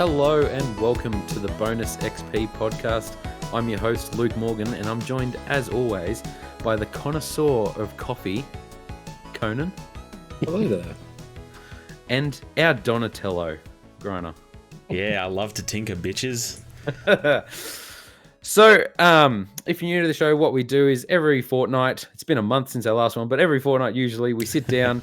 Hello and welcome to the Bonus XP podcast. I'm your host, Luke Morgan, and I'm joined, as always, by the connoisseur of coffee, Conan. Hello there. And our Donatello, Griner. Yeah, I love to tinker, bitches. So, if you're new to the show, what we do is every fortnight, it's been a month since our last one, but every fortnight usually we sit down,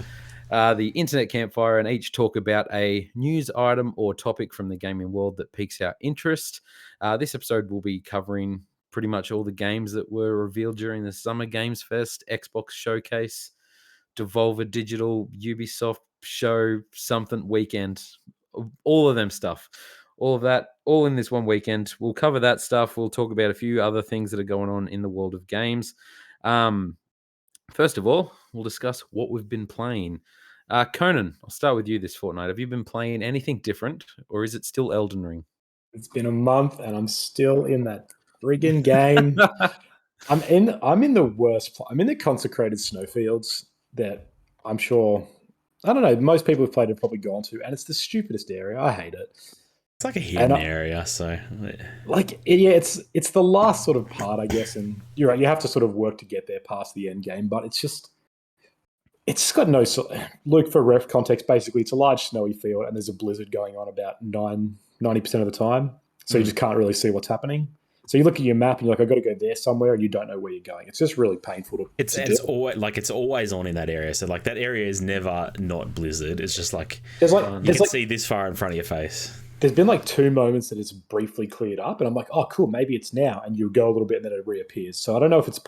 the internet campfire, and each talk about a news item or topic from the gaming world that piques our interest. This episode will be covering pretty much all the games that were revealed during the Summer Games Fest, Xbox Showcase, Devolver Digital, Ubisoft Show, something weekend, all of them stuff. All of that, all in this one weekend. We'll cover that stuff. We'll talk about a few other things that are going on in the world of games. First of all, we'll discuss what we've been playing. Conan, I'll start with you this fortnight. Have you been playing anything different, or is it still Elden Ring? It's been a month and I'm still in that friggin' game. I'm in the worst. I'm in the consecrated snowfields that I'm sure, I don't know, most people who've played have probably gone to, and it's the stupidest area. I hate it. It's like a hidden area, so it's the last sort of part, I guess, and you're right. You have to sort of work to get there past the end game, but it's just got no sort. Luke, for ref context, basically, it's a large snowy field, and there's a blizzard going on about 90% of the time, so you just can't really see what's happening. So you look at your map and you're like, I've got to go there somewhere, and you don't know where you're going. It's just really painful to. It's always on in that area. So like that area is never not blizzard. It's just like you can see this far in front of your face. There's been like 2 moments that it's briefly cleared up, and I'm like, oh, cool, maybe it's now. And you go a little bit, and then it reappears. So I don't know if it's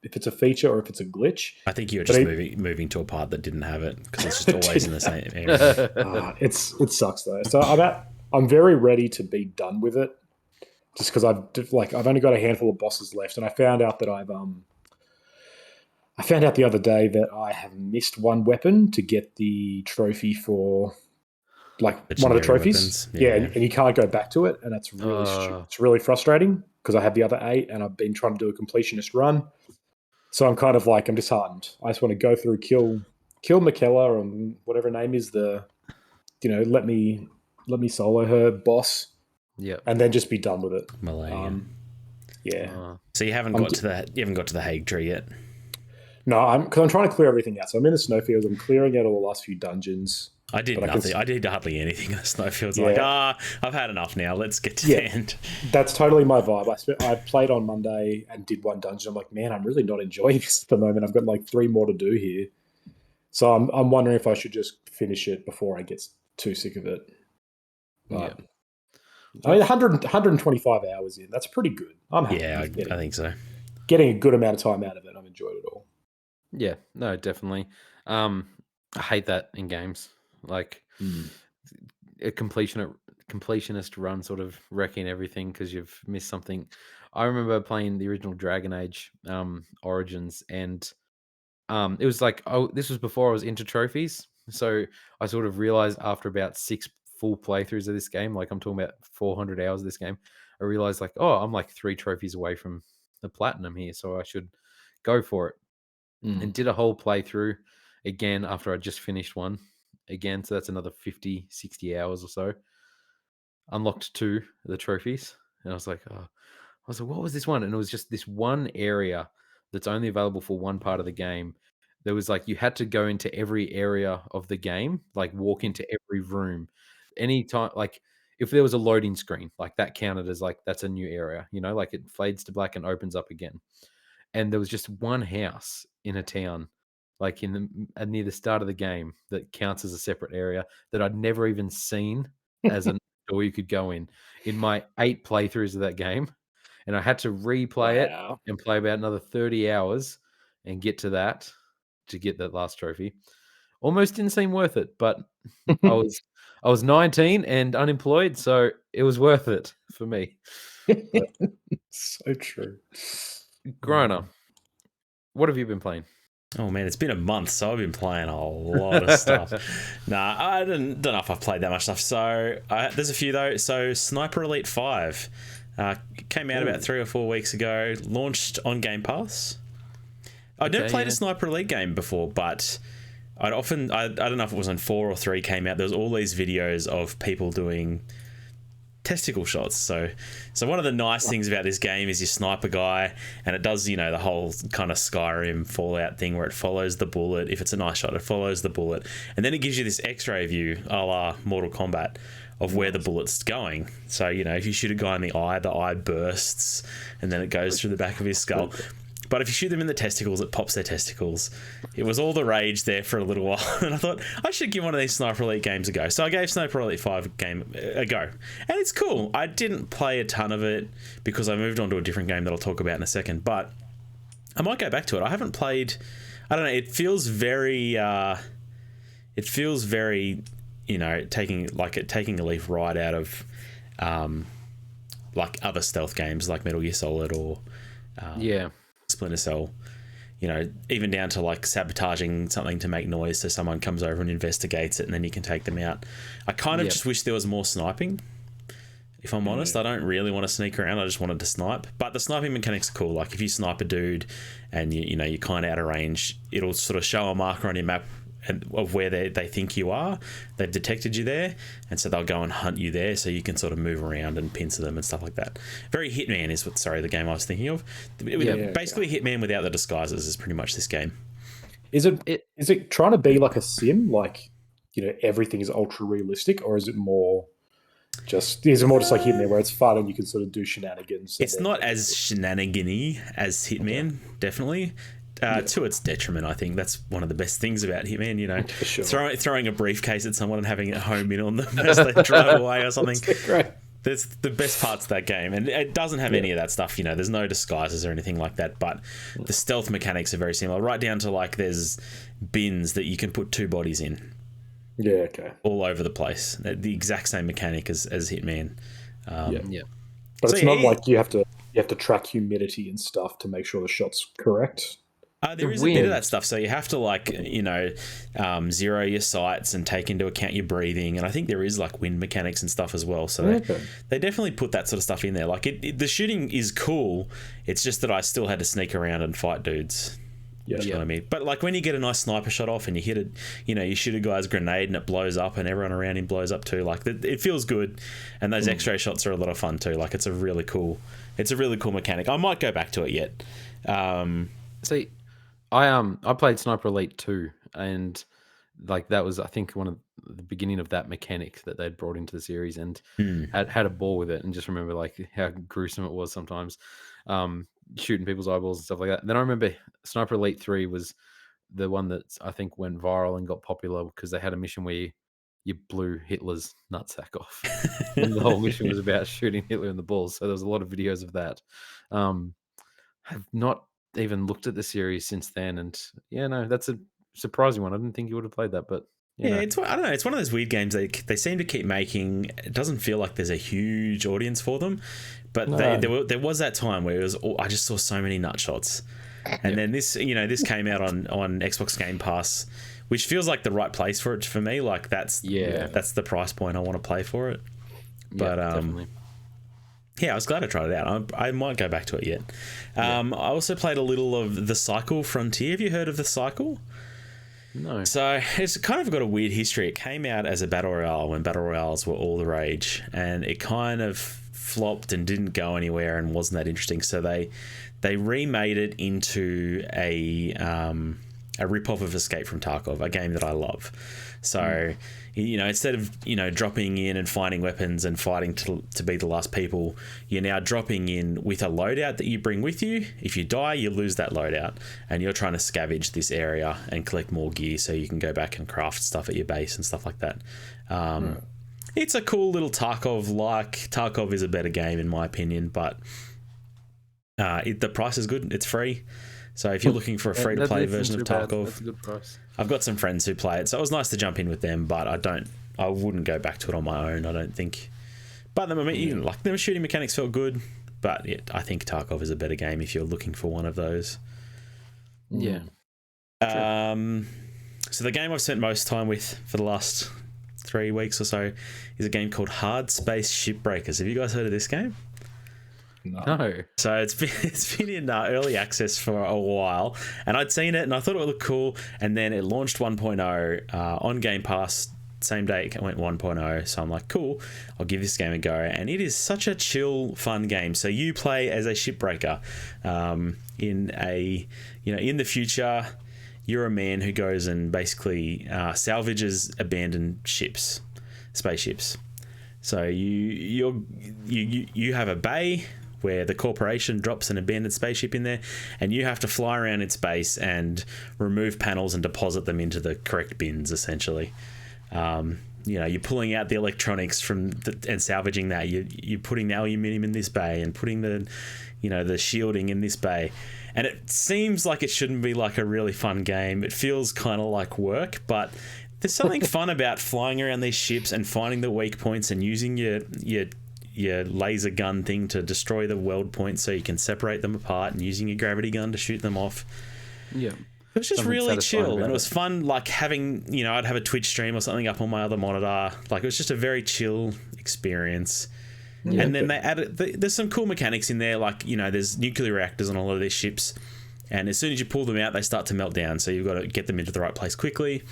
if it's a feature or if it's a glitch. I think you're just moving to a part that didn't have it because it's just always in the same area. It sucks though. So I'm very ready to be done with it, just because I've only got a handful of bosses left, and I found out that I found out the other day that I have missed one weapon to get the trophy for. Like one of the trophies, and you can't go back to it, and that's really it's really frustrating because I have the other 8, and I've been trying to do a completionist run. So I'm kind of like I'm disheartened. I just want to go through, kill Michaela or whatever her name is, let me solo her boss, and then just be done with it. Malaya. Yeah. So you haven't got to the Hague tree yet. No, because I'm trying to clear everything out. So I'm in the snowfields. I'm clearing out all the last few dungeons. I did nothing. I did hardly anything in the snowfields. Like, I've had enough now. Let's get to the end. That's totally my vibe. I played on Monday and did one dungeon. I'm like, man, I'm really not enjoying this at the moment. I've got like 3 more to do here. So I'm wondering if I should just finish it before I get too sick of it. But, I mean, 125 hours in. That's pretty good. I'm happy. Yeah, I think so. Getting a good amount of time out of it. I've enjoyed it all. Yeah, no, definitely. I hate that in games. Like a completionist run, sort of wrecking everything because you've missed something. I remember playing the original Dragon Age Origins, and it was like, this was before I was into trophies. So I sort of realized after about 6 full playthroughs of this game, like I'm talking about 400 hours of this game, I realized like, I'm like 3 trophies away from the platinum here, so I should go for it. And did a whole playthrough again after I just finished one again. So that's another 50, 60 hours or so. Unlocked 2 of the trophies. And I was like, what was this one? And it was just this one area that's only available for one part of the game. There was like, you had to go into every area of the game, like walk into every room. Anytime, like if there was a loading screen, like that counted as like, that's a new area, like it fades to black and opens up again. And there was just one house in a town, like near the start of the game, that counts as a separate area that I'd never even seen as a door you could go in my 8 playthroughs of that game. And I had to replay it and play about another 30 hours and get to that to get that last trophy. Almost didn't seem worth it, but I was 19 and unemployed, so it was worth it for me. So true. Griner, what have you been playing? Oh man, it's been a month, so I've been playing a lot of stuff. I don't know if I've played that much stuff. So there's a few though. So Sniper Elite 5 came out about 3 or 4 weeks ago. Launched on Game Pass. I'd never played a Sniper Elite game before, but I don't know if it was on 4 or 3 came out. There was all these videos of people doing testicle shots. So one of the nice things about this game is you snipe a guy, and it does, the whole kind of Skyrim Fallout thing where it follows the bullet. If it's a nice shot, it follows the bullet, and then it gives you this X-ray view, a la Mortal Kombat, of where the bullet's going. So, if you shoot a guy in the eye bursts, and then it goes through the back of his skull. But if you shoot them in the testicles, it pops their testicles. It was all the rage there for a little while, and I thought I should give one of these Sniper Elite games a go. So I gave Sniper Elite 5 game a go, and it's cool. I didn't play a ton of it because I moved on to a different game that I'll talk about in a second, but I might go back to it. I haven't played. I don't know. It feels very. Taking a leaf right out of, like other stealth games like Metal Gear Solid or. Splinter Cell, even down to like sabotaging something to make noise so someone comes over and investigates it and then you can take them out. I kind of just wish there was more sniping. If I'm honest, I don't really want to sneak around. I just wanted to snipe. But the sniping mechanics are cool. Like if you snipe a dude and you're kind of out of range, it'll sort of show a marker on your map of where they think you are. They've detected you there, and so they'll go and hunt you there, so you can sort of move around and pincer them and stuff like that. Very Hitman is the game I was thinking of. Basically Hitman without the disguises is pretty much this game. Is it trying to be like a sim, like everything is ultra realistic, or is it more just like Hitman where it's fun and you can sort of do shenanigans? It's not as shenanigan-y as Hitman, definitely. To its detriment, I think that's one of the best things about Hitman. Sure. Throwing a briefcase at someone and having it home in on them as they drive away or something. Great. That's the best parts of that game, and it doesn't have any of that stuff. There's no disguises or anything like that. But the stealth mechanics are very similar, right down to like there's bins that you can put 2 bodies in. Yeah. Okay. All over the place. The exact same mechanic as Hitman. But it's not like you have to track humidity and stuff to make sure the shot's correct. There is a bit of that stuff, so you have to zero your sights and take into account your breathing, and I think there is like wind mechanics and stuff as well. So they definitely put that sort of stuff in there. Like the shooting is cool. It's just that I still had to sneak around and fight dudes. You know what I mean? But like when you get a nice sniper shot off and you hit it, you shoot a guy's grenade and it blows up and everyone around him blows up too. Like it feels good, and those X-ray shots are a lot of fun too. Like it's a really cool mechanic. I might go back to it yet. See, I played Sniper Elite 2, and like that was I think one of the beginning of that mechanic that they'd brought into the series, and had a ball with it, and just remember like how gruesome it was sometimes, shooting people's eyeballs and stuff like that. And then I remember Sniper Elite 3 was the one that I think went viral and got popular because they had a mission where you blew Hitler's nutsack off, and the whole mission was about shooting Hitler in the balls. So there was a lot of videos of that. Have not even looked at the series since then, and that's a surprising one. I didn't think you would have played that, but I don't know. It's one of those weird games they seem to keep making. It doesn't feel like there's a huge audience for them, but there was that time where I just saw so many nut shots, and then this came out on Xbox Game Pass, which feels like the right place for it for me. Like that's the price point I want to play for it. But definitely. Yeah, I was glad I tried it out. I might go back to it yet. I also played a little of The Cycle Frontier. Have you heard of The Cycle? No. So it's kind of got a weird history. It came out as a battle royale when battle royales were all the rage, and it kind of flopped and didn't go anywhere and wasn't that interesting. So they remade it into a rip-off of Escape from Tarkov, a game that I love. So instead of dropping in and finding weapons and fighting to be the last people, you're now dropping in with a loadout that you bring with you. If you die, you lose that loadout, and you're trying to scavenge this area and collect more gear so you can go back and craft stuff at your base and stuff like that. It's a cool little Tarkov-like. Tarkov is a better game in my opinion, but the price is good. It's free. So if you're looking for a free-to-play version of Tarkov, that's a good price. I've got some friends who play it, so it was nice to jump in with them. But I wouldn't go back to it on my own. I don't think. But the shooting mechanics felt good. But I think Tarkov is a better game if you're looking for one of those. Yeah. So the game I've spent most time with for the last 3 weeks or so is a game called Hard Space Shipbreakers. Have you guys heard of this game? No. So it's been in early access for a while, and I'd seen it and I thought it would look cool, and then it launched 1.0 on Game Pass same day it went 1.0. So I'm like, cool, I'll give this game a go. And it is such a chill, fun game. So you play as a shipbreaker in the future. You're a man who goes and basically salvages abandoned spaceships. So you have a bay where the corporation drops an abandoned spaceship in there, and you have to fly around its base and remove panels and deposit them into the correct bins, essentially. You're pulling out the electronics and salvaging that. You're putting the aluminium in this bay and putting the shielding in this bay. And it seems like it shouldn't be like a really fun game. It feels kind of like work, but there's something fun about flying around these ships and finding the weak points and using your laser gun thing to destroy the weld points so you can separate them apart, and using your gravity gun to shoot them off. Yeah. It was just really chill, and it was fun, like having, I'd have a Twitch stream or something up on my other monitor. Like, it was just a very chill experience. Yeah, and then they added, there's some cool mechanics in there, like, there's nuclear reactors on a lot of these ships, and as soon as you pull them out, they start to melt down, so you've got to get them into the right place quickly.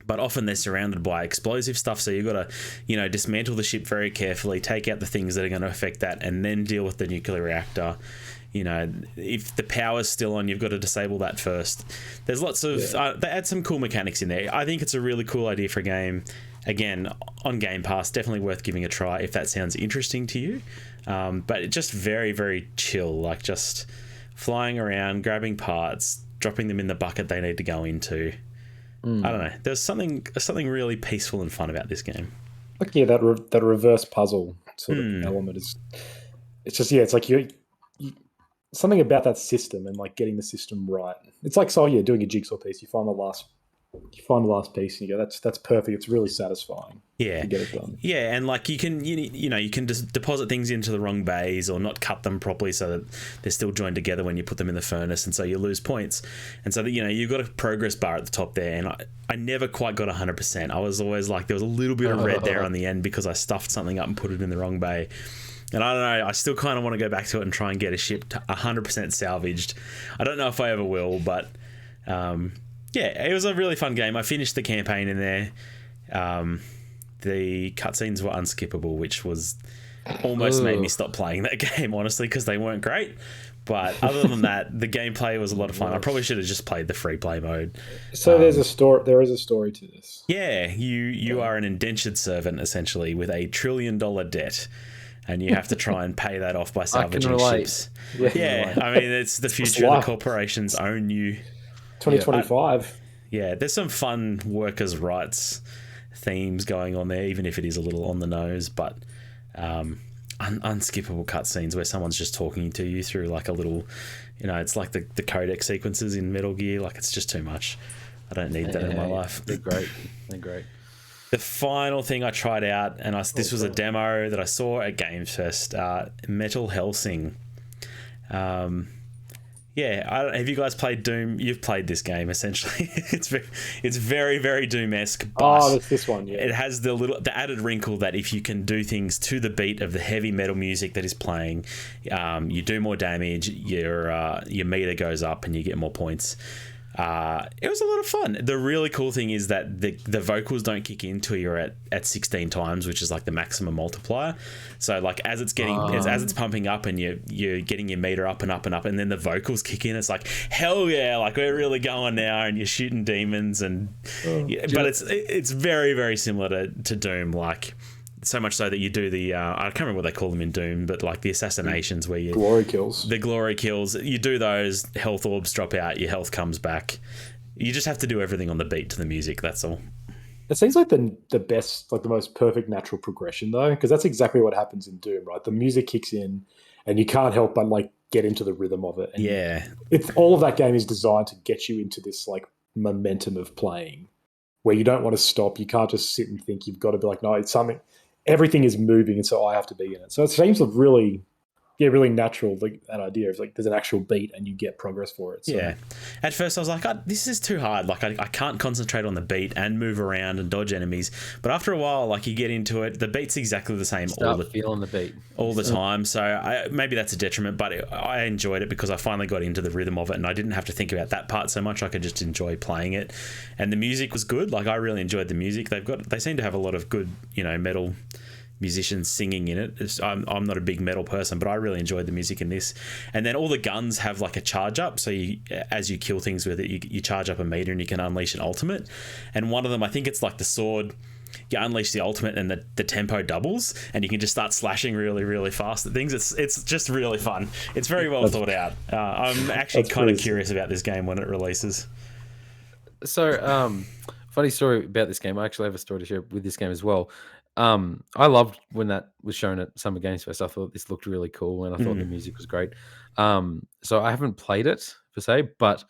But often they're surrounded by explosive stuff, so you've got to, dismantle the ship very carefully, take out the things that are going to affect that, and then deal with the nuclear reactor. If the power's still on, you've got to disable that first. There's lots of... they add some cool mechanics in there. I think it's a really cool idea for a game. Again, on Game Pass, definitely worth giving a try if that sounds interesting to you. But it's just very, very chill, like just flying around, grabbing parts, dropping them in the bucket they need to go into. I don't know. There's something really peaceful and fun about this game. Like, that reverse puzzle sort of element is... It's just, it's like you something about that system and like getting the system right. It's like, doing a jigsaw piece. You find the last piece and you go, that's perfect. It's really satisfying. Yeah, to get it done. Yeah, and like you can just deposit things into the wrong bays or not cut them properly so that they're still joined together when you put them in the furnace, and so you lose points. And so that you've got a progress bar at the top there, and I never quite got 100%. I was always like, there was a little bit of red there on the end because I stuffed something up and put it in the wrong bay. And I don't know, I still kind of want to go back to it and try and get a ship 100% salvaged. I don't know if I ever will, but it was a really fun game. I finished the campaign in there. The cutscenes were unskippable, which was almost made me stop playing that game, honestly, because they weren't great. But other than that, the gameplay was a lot of fun. I probably should have just played the free play mode. So there is a story to this. Yeah, you are an indentured servant, essentially, with $1 trillion debt. And you have to try and pay that off by salvaging ships. Yeah, I mean, it's the future. The corporations own you. 2025. Yeah, there's some fun workers' rights themes going on there, even if it is a little on the nose. But unskippable cutscenes where someone's just talking to you through like a little, it's like the codec sequences in Metal Gear. Like, it's just too much. I don't need that in my life. They're great. They're great. The final thing I tried out, and this was a demo that I saw at Games Fest, Metal Hellsing. Have you guys played Doom? You've played this game, essentially. It's very, very Doom-esque, but that's this one, yeah. It has the added wrinkle that if you can do things to the beat of the heavy metal music that is playing, you do more damage, your meter goes up, and you get more points. It was a lot of fun. The really cool thing is that the vocals don't kick in till you're at 16 times, which is like the maximum multiplier. So like as it's pumping up and you're getting your meter up and up and up, and then the vocals kick in, it's like, hell yeah, like we're really going now, and you're shooting demons but it's very, very similar to Doom, like so much so that you do the I can't remember what they call them in Doom, but like the assassinations where you glory kills. The glory kills, you do those, health orbs drop out, your health comes back. You just have to do everything on the beat to the music, that's all. It seems like the best, like the most perfect natural progression though, because that's exactly what happens in Doom, right? The music kicks in and you can't help but like get into the rhythm of it. And it's all of that game is designed to get you into this like momentum of playing where you don't want to stop. You can't just sit and think. You've got to be like, no, it's something. Everything is moving, and so I have to be in it. So it seems really really natural. Like that idea of like there's an actual beat and you get progress for it. So. Yeah. At first, I was like, this is too hard. Like, I can't concentrate on the beat and move around and dodge enemies. But after a while, like, you get into it, the beat's exactly the same feeling the beat all the time. So maybe that's a detriment, but I enjoyed it because I finally got into the rhythm of it, and I didn't have to think about that part so much. I could just enjoy playing it, and the music was good. Like, I really enjoyed the music. They seem to have a lot of good, metal musicians singing in it. I'm not a big metal person, but I really enjoyed the music in this. And then all the guns have like a charge up, so as you kill things with it, you charge up a meter and you can unleash an ultimate. And one of them, I think it's like the sword, you unleash the ultimate and the tempo doubles, and you can just start slashing really, really fast at things. It's just really fun. It's very well thought out. I'm actually kind of curious about this game when it releases. So, funny story about this game. I actually have a story to share with this game as well. I loved when that was shown at Summer Games Fest. I thought this looked really cool, and I thought the music was great. So I haven't played it per se, but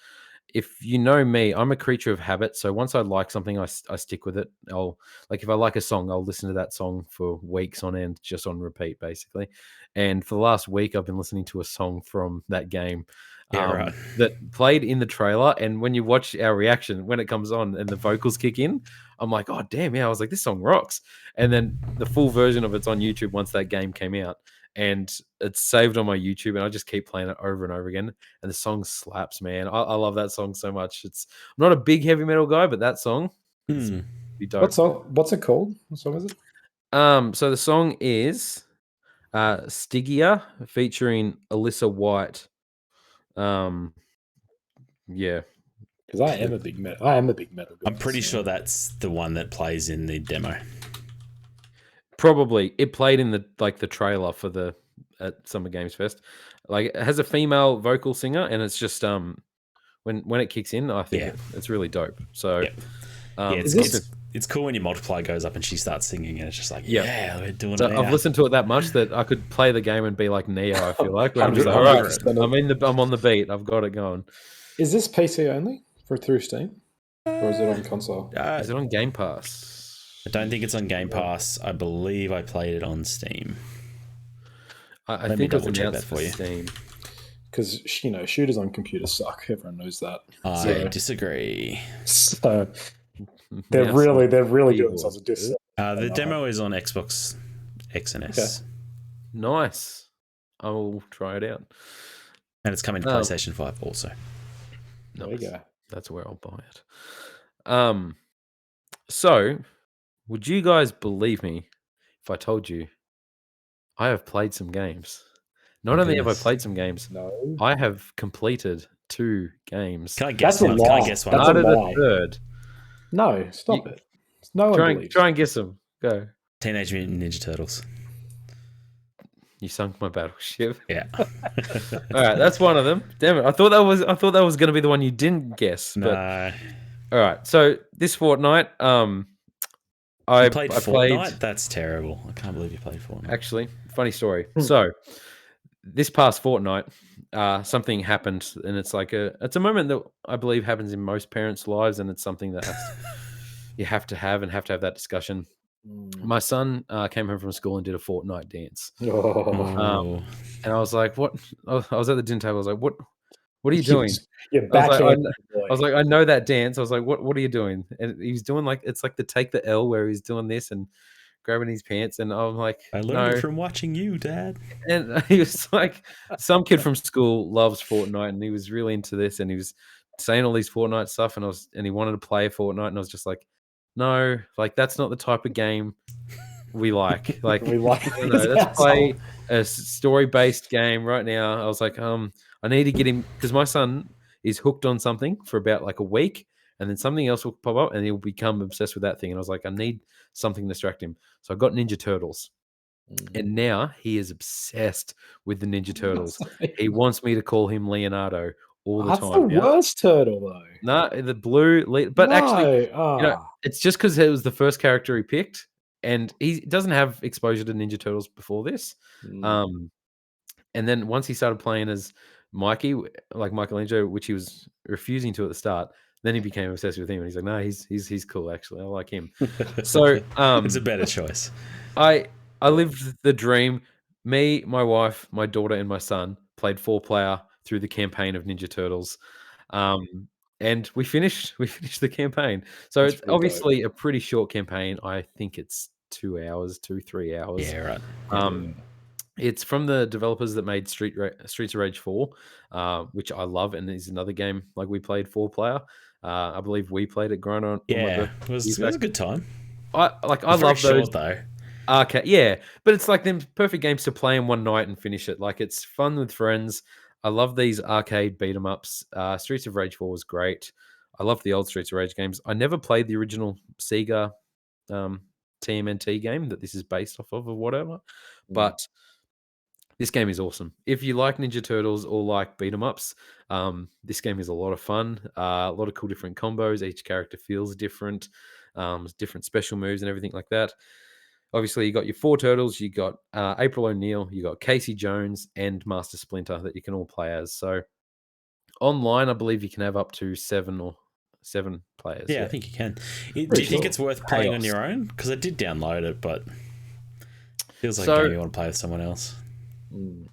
if you know me, I'm a creature of habit. So once I like something, I stick with it. If I like a song, I'll listen to that song for weeks on end, just on repeat, basically. And for the last week, I've been listening to a song from that game. That played in the trailer, and when you watch our reaction when it comes on and the vocals kick in, I'm like, oh damn, yeah, I was like, this song rocks. And then the full version of it's on YouTube once that game came out, and it's saved on my YouTube, and I just keep playing it over and over again, and the song slaps, man. I love that song so much. I'm not a big heavy metal guy, but that song is be dope. What's it called? What song is it? So the song is Stygia featuring Alyssa White. Yeah, because I am a big metal guy. I'm pretty sure that's the one that plays in the demo. Probably it played in the trailer for at Summer Games Fest. Like, it has a female vocal singer, and it's just when it kicks in, I think it's really dope. So it's cool when your multiplier goes up and she starts singing, and it's just like, we're doing it now. I've listened to it that much that I could play the game and be like Neo, I feel like. I'm just like, all right, I'm on the beat. I've got it going. Is this PC only through Steam? Or is it on console? Is it on Game Pass? I don't think it's on Game Pass. I believe I played it on Steam. I think it was announced for Steam. Because, shooters on computers suck. Everyone knows that. I disagree. So they're really doing themselves a disservice. The demo is on Xbox X and S. Okay. Nice. I will try it out. And it's coming to PlayStation 5 also. There you go. That's where I'll buy it. So, would you guys believe me if I told you I have played some games? Not only have I played some games, I have completed 2 games. Can I guess one? Can I guess one? Started a third. No, stop it. No one try and guess them. Go. Teenage Mutant Ninja Turtles. You sunk my battleship. Yeah. All right, that's one of them. Damn it! I thought that was going to be the one you didn't guess. No. All right. So this fortnight, I played Fortnite. That's terrible. I can't believe you played Fortnite. Actually, funny story. So this past fortnight, something happened, and it's like it's a moment that I believe happens in most parents' lives, and it's something that you have to have that discussion. My son came home from school and did a Fortnite dance. And I was like, "What?" I was at the dinner table. I was like, "What are you doing?" I was like, "I know that dance." I was like, "What are you doing?" And he was doing it's like the take the L, where he's doing this and grabbing his pants. And I'm like, "I learned it from watching you, Dad." And he was like, some kid from school loves Fortnite, and he was really into this, and he was saying all these Fortnite stuff, and he wanted to play Fortnite, and I was just like, no, that's not the type of game we like. Let's play a story-based game right now. I was like, I need to get him, because my son is hooked on something for about a week, and then something else will pop up, and he'll become obsessed with that thing. And I was like, I need something to distract him. So I got Ninja Turtles. And now he is obsessed with the Ninja Turtles. He wants me to call him Leonardo all the time. That's the worst turtle, though. No, the blue. But actually, it's just because it was the first character he picked, and he doesn't have exposure to Ninja Turtles before this. And then once he started playing as Mikey, like Michelangelo, which he was refusing to at the start, then he became obsessed with him, and he's like, no, he's cool, actually. I like him. So it's a better choice. I lived the dream. Me, my wife, my daughter, and my son played 4-player through the campaign of Ninja Turtles, um, and we finished the campaign. So That's it's pretty dope. obviously a pretty short campaign. I think it's 2 hours, 2, 3 hours. Yeah, right. Yeah. Um, it's from the developers that made Streets of Rage 4, which I love, and is another game like we played 4-player. I believe we played it growing on my Yeah, birthday it years was back. a good time. I It's very love those. short though. Okay, yeah, but it's like them perfect games to play in one night and finish it. Like it's fun with friends. I love these arcade beat 'em ups. Streets of Rage 4 was great. I love the old Streets of Rage games. I never played the original Sega um, TMNT game that this is based off of or whatever, Mm. but this game is awesome. If you like Ninja Turtles or like beat 'em ups, this game is a lot of fun. A lot of cool different combos. Each character feels different. Different special moves and everything like that. Obviously, you got your four turtles. You got April O'Neil. You got Casey Jones and Master Splinter that you can all play as. So online, I believe you can have up to seven players. Yeah, I Yeah, think you can. Do Pretty you think cool. it's worth playing on chaos. your own? Because I did download it, but feels like a So game you want to play with someone else. Mm.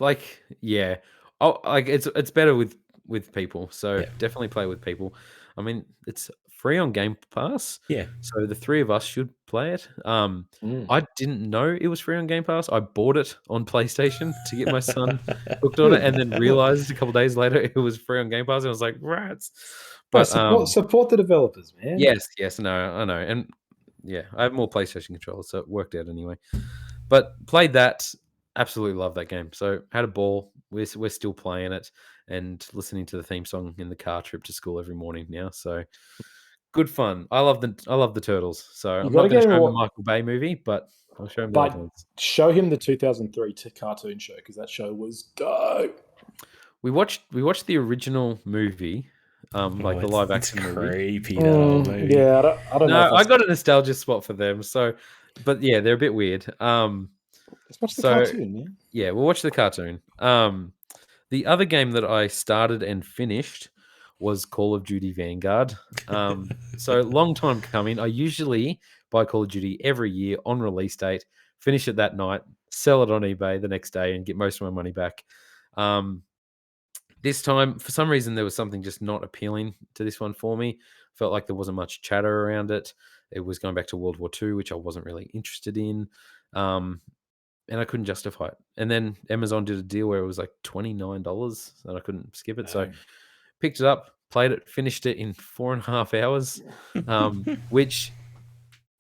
like yeah, oh, like it's better with people. So Yeah. definitely play with people. I mean, it's free on Game Pass, Yeah. so the three of us should play it. Mm. I didn't know it was free on Game Pass. I bought it on PlayStation to get my son hooked on it, Good. and then realized a couple days later it was free on Game Pass. And I was like, rats. Oh, But support the developers, man. yes, no, I know, and yeah, I have more PlayStation controllers, so it worked out anyway. But played that, absolutely love that game. So had a ball. We're still playing it and listening to the theme song in the car trip to school every morning now. So good fun. I love the turtles. So You I'm got not to going get to him, show him the Michael Bay movie, but I'll show him the old but ones. show him the 2003 cartoon show because that show was dope. We watched the original movie, like the live It's action movie. creepy, that old movie. Yeah, I don't know if No, I that's got a nostalgia spot for them. So, but yeah, they're a bit weird. as much the So cartoon, man. yeah, we'll watch the cartoon. The other game that I started and finished was Call of Duty Vanguard. So long time coming. I usually buy Call of Duty every year on release date, finish it that night, sell it on eBay the next day, and get most of my money back. Um, this time, for some reason, there was something just not appealing to this one for me. Felt like there wasn't much chatter around it. It was going back to World War II, which I wasn't really interested in. Um, and I couldn't justify it. And then Amazon did a deal where it was like $29 and I couldn't skip it. So picked it up, played it, finished it in 4.5 hours, which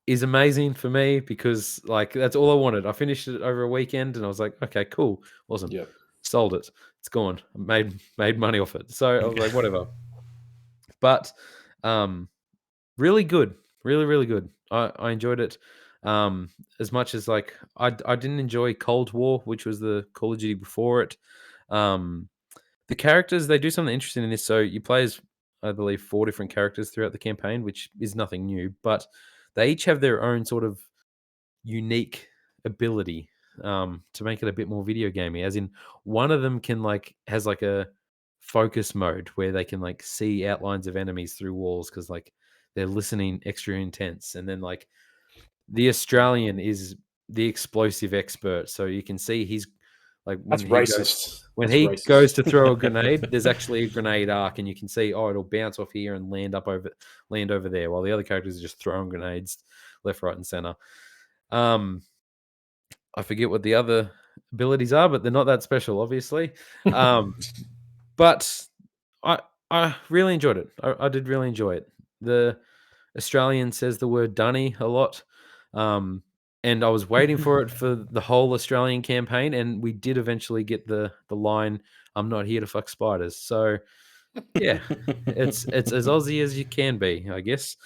is amazing for me because like that's all I wanted. I finished it over a weekend and I was like, okay, cool, awesome, Yep. sold it, it's gone, made money off it. So I was like, whatever. But really good, really good. I enjoyed it. As much as like I didn't enjoy Cold War, which was the Call of Duty before it. Um, the characters, they do something interesting in this. So you play as, I believe, 4 different characters throughout the campaign, which is nothing new, but they each have their own sort of unique ability to make it a bit more video gamey. As in, one of them can like has like a focus mode where they can like see outlines of enemies through walls because like they're listening extra intense, and then like the Australian is the explosive expert, so you can see he's like That's racist. when That's he goes to racist. throw a grenade, there's actually a grenade arc, and you can see, oh, it'll bounce off here and land over there, while the other characters are just throwing grenades left, right, and center. I forget what the other abilities are, but they're not that special, obviously. But I really enjoyed it. I did really enjoy it. The Australian says the word "dunny" a lot, and I was waiting for it for the whole Australian campaign, and we did eventually get the line, "I'm not here to fuck spiders." So yeah, it's as Aussie as you can be, I guess,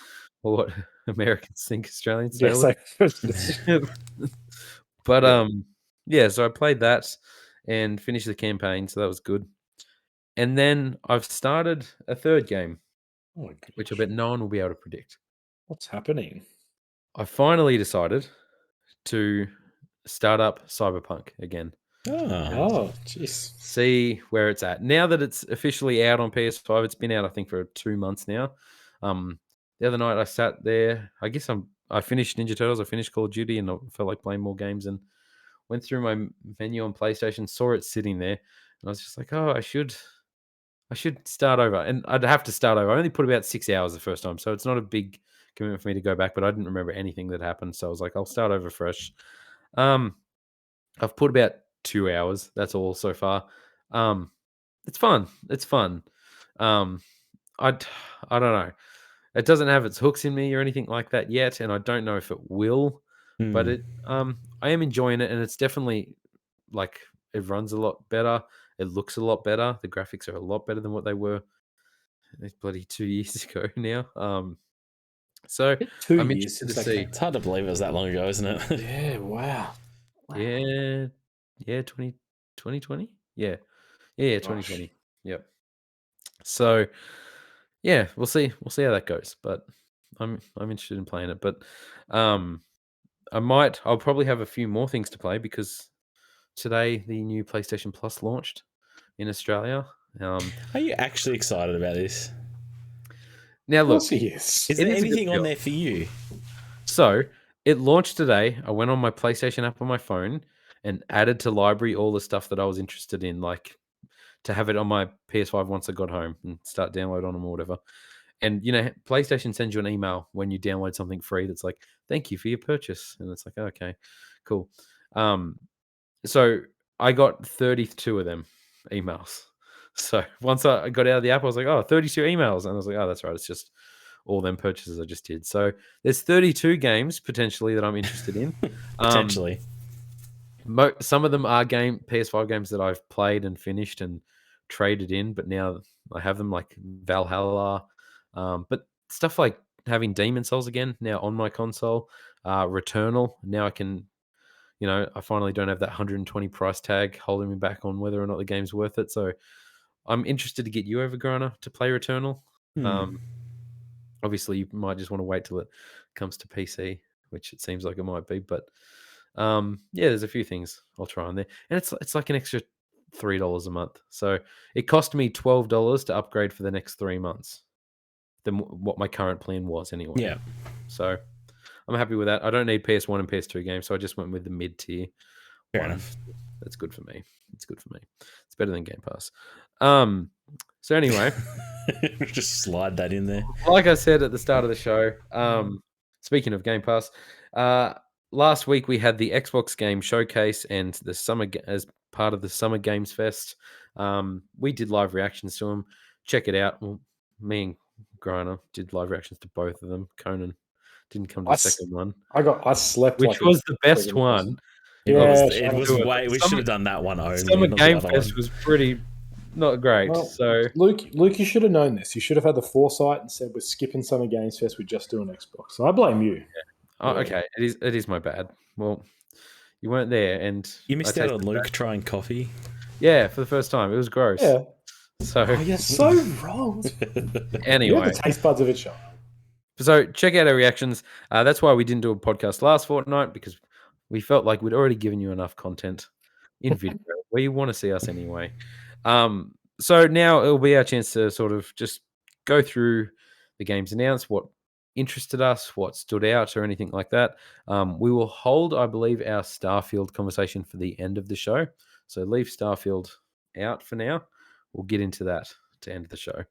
or what Americans think Australians say. Yes, I, But yeah. yeah, so I played that and finished the campaign, so that was good. And then I've started a third game, Oh my which I gosh. bet no one will be able to predict. What's happening? I finally decided to start up Cyberpunk again and Oh, Oh, jeez. see where it's at. Now that it's officially out on PS5, it's been out I think for 2 months now. The other night I sat there. I finished Ninja Turtles, I finished Call of Duty, and I felt like playing more games and went through my menu on PlayStation, saw it sitting there, and I was just like, oh, I should start over, and I'd have to start over. I only put about 6 hours the first time, so it's not a big commitment for me to go back. But I didn't remember anything that happened, so I was like, I'll start over fresh. I've put about 2 hours. That's all so far. It's fun. It's fun. I I don't know. It doesn't have its hooks in me or anything like that yet, and I don't know if it will. But I am enjoying it, and it's definitely like it runs a lot better. It looks a lot better. The graphics are a lot better than what they were bloody 2 years ago now. So 2 I'm years interested to since see. It's hard to believe it was that long ago, isn't it? Yeah, wow. Yeah, 2020. Yeah, 2020. Gosh. Yep. So yeah, we'll see. We'll see how that goes. But I'm interested in playing it. But um, I'll probably have a few more things to play because today the new PlayStation Plus launched in Australia. Are you actually excited about this? Now Of course look, he is. Is it there is a good anything on deal. there for you? So it launched today. I went on my PlayStation app on my phone and added to library all the stuff that I was interested in, like to have it on my PS5 once I got home and start download on them or whatever. And PlayStation sends you an email when you download something free that's like, "Thank you for your purchase," and it's like, "Okay, cool." Um, so I got 32 of them emails. So once I got out of the app, I was like, "Oh, 32 emails," and I was like, "Oh, that's right. It's just all them purchases I just did." So there's 32 games potentially that I'm interested in. Um, Potentially. some of them are PS5 games that I've played and finished and traded in, but now I have them like Valhalla. But stuff like having Demon Souls again now on my console, Returnal. Now I can, I finally don't have that 120 price tag holding me back on whether or not the game's worth it. So I'm interested to get you over, Grana, to play Returnal. Um, obviously, you might just want to wait till it comes to PC, which it seems like it might be. But yeah, there's a few things I'll try on there, and it's like an extra $3 a month. So it cost me $12 to upgrade for the next 3 months than what my current plan was anyway. Yeah. So I'm happy with that. I don't need PS1 and PS2 games, so I just went with the mid tier Fair one. enough. That's good for me. It's good for me. It's better than Game Pass. So anyway, just slide that in there. like I said at the start of the show, speaking of Game Pass, last week we had the Xbox Game Showcase and the as part of the Summer Games Fest. We did live reactions to them. Check it out. Well, me and Griner did live reactions to both of them. Conan didn't come to the second one, I slept, which was the best one. Yeah, it was way. We should have done that one only. Summer Not Game the other Fest one. was pretty not great. Well, so Luke, you should have known this. You should have had the foresight and said, "We're skipping Summer Games Fest. We're just doing Xbox." So I blame you. Oh, okay, it is my bad. Well, you weren't there, and you missed out on Luke trying coffee. Yeah, for the first time, it was gross. Yeah. So you're so wrong. Anyway, you have the taste buds of a child. So check out our reactions. That's why we didn't do a podcast last fortnight, because we felt like we'd already given you enough content in video where you want to see us anyway. So now it'll be our chance to sort of just go through the games announced, what interested us, what stood out, or anything like that. We will hold, I believe, our Starfield conversation for the end of the show. So leave Starfield out for now. We'll get into that to end the show.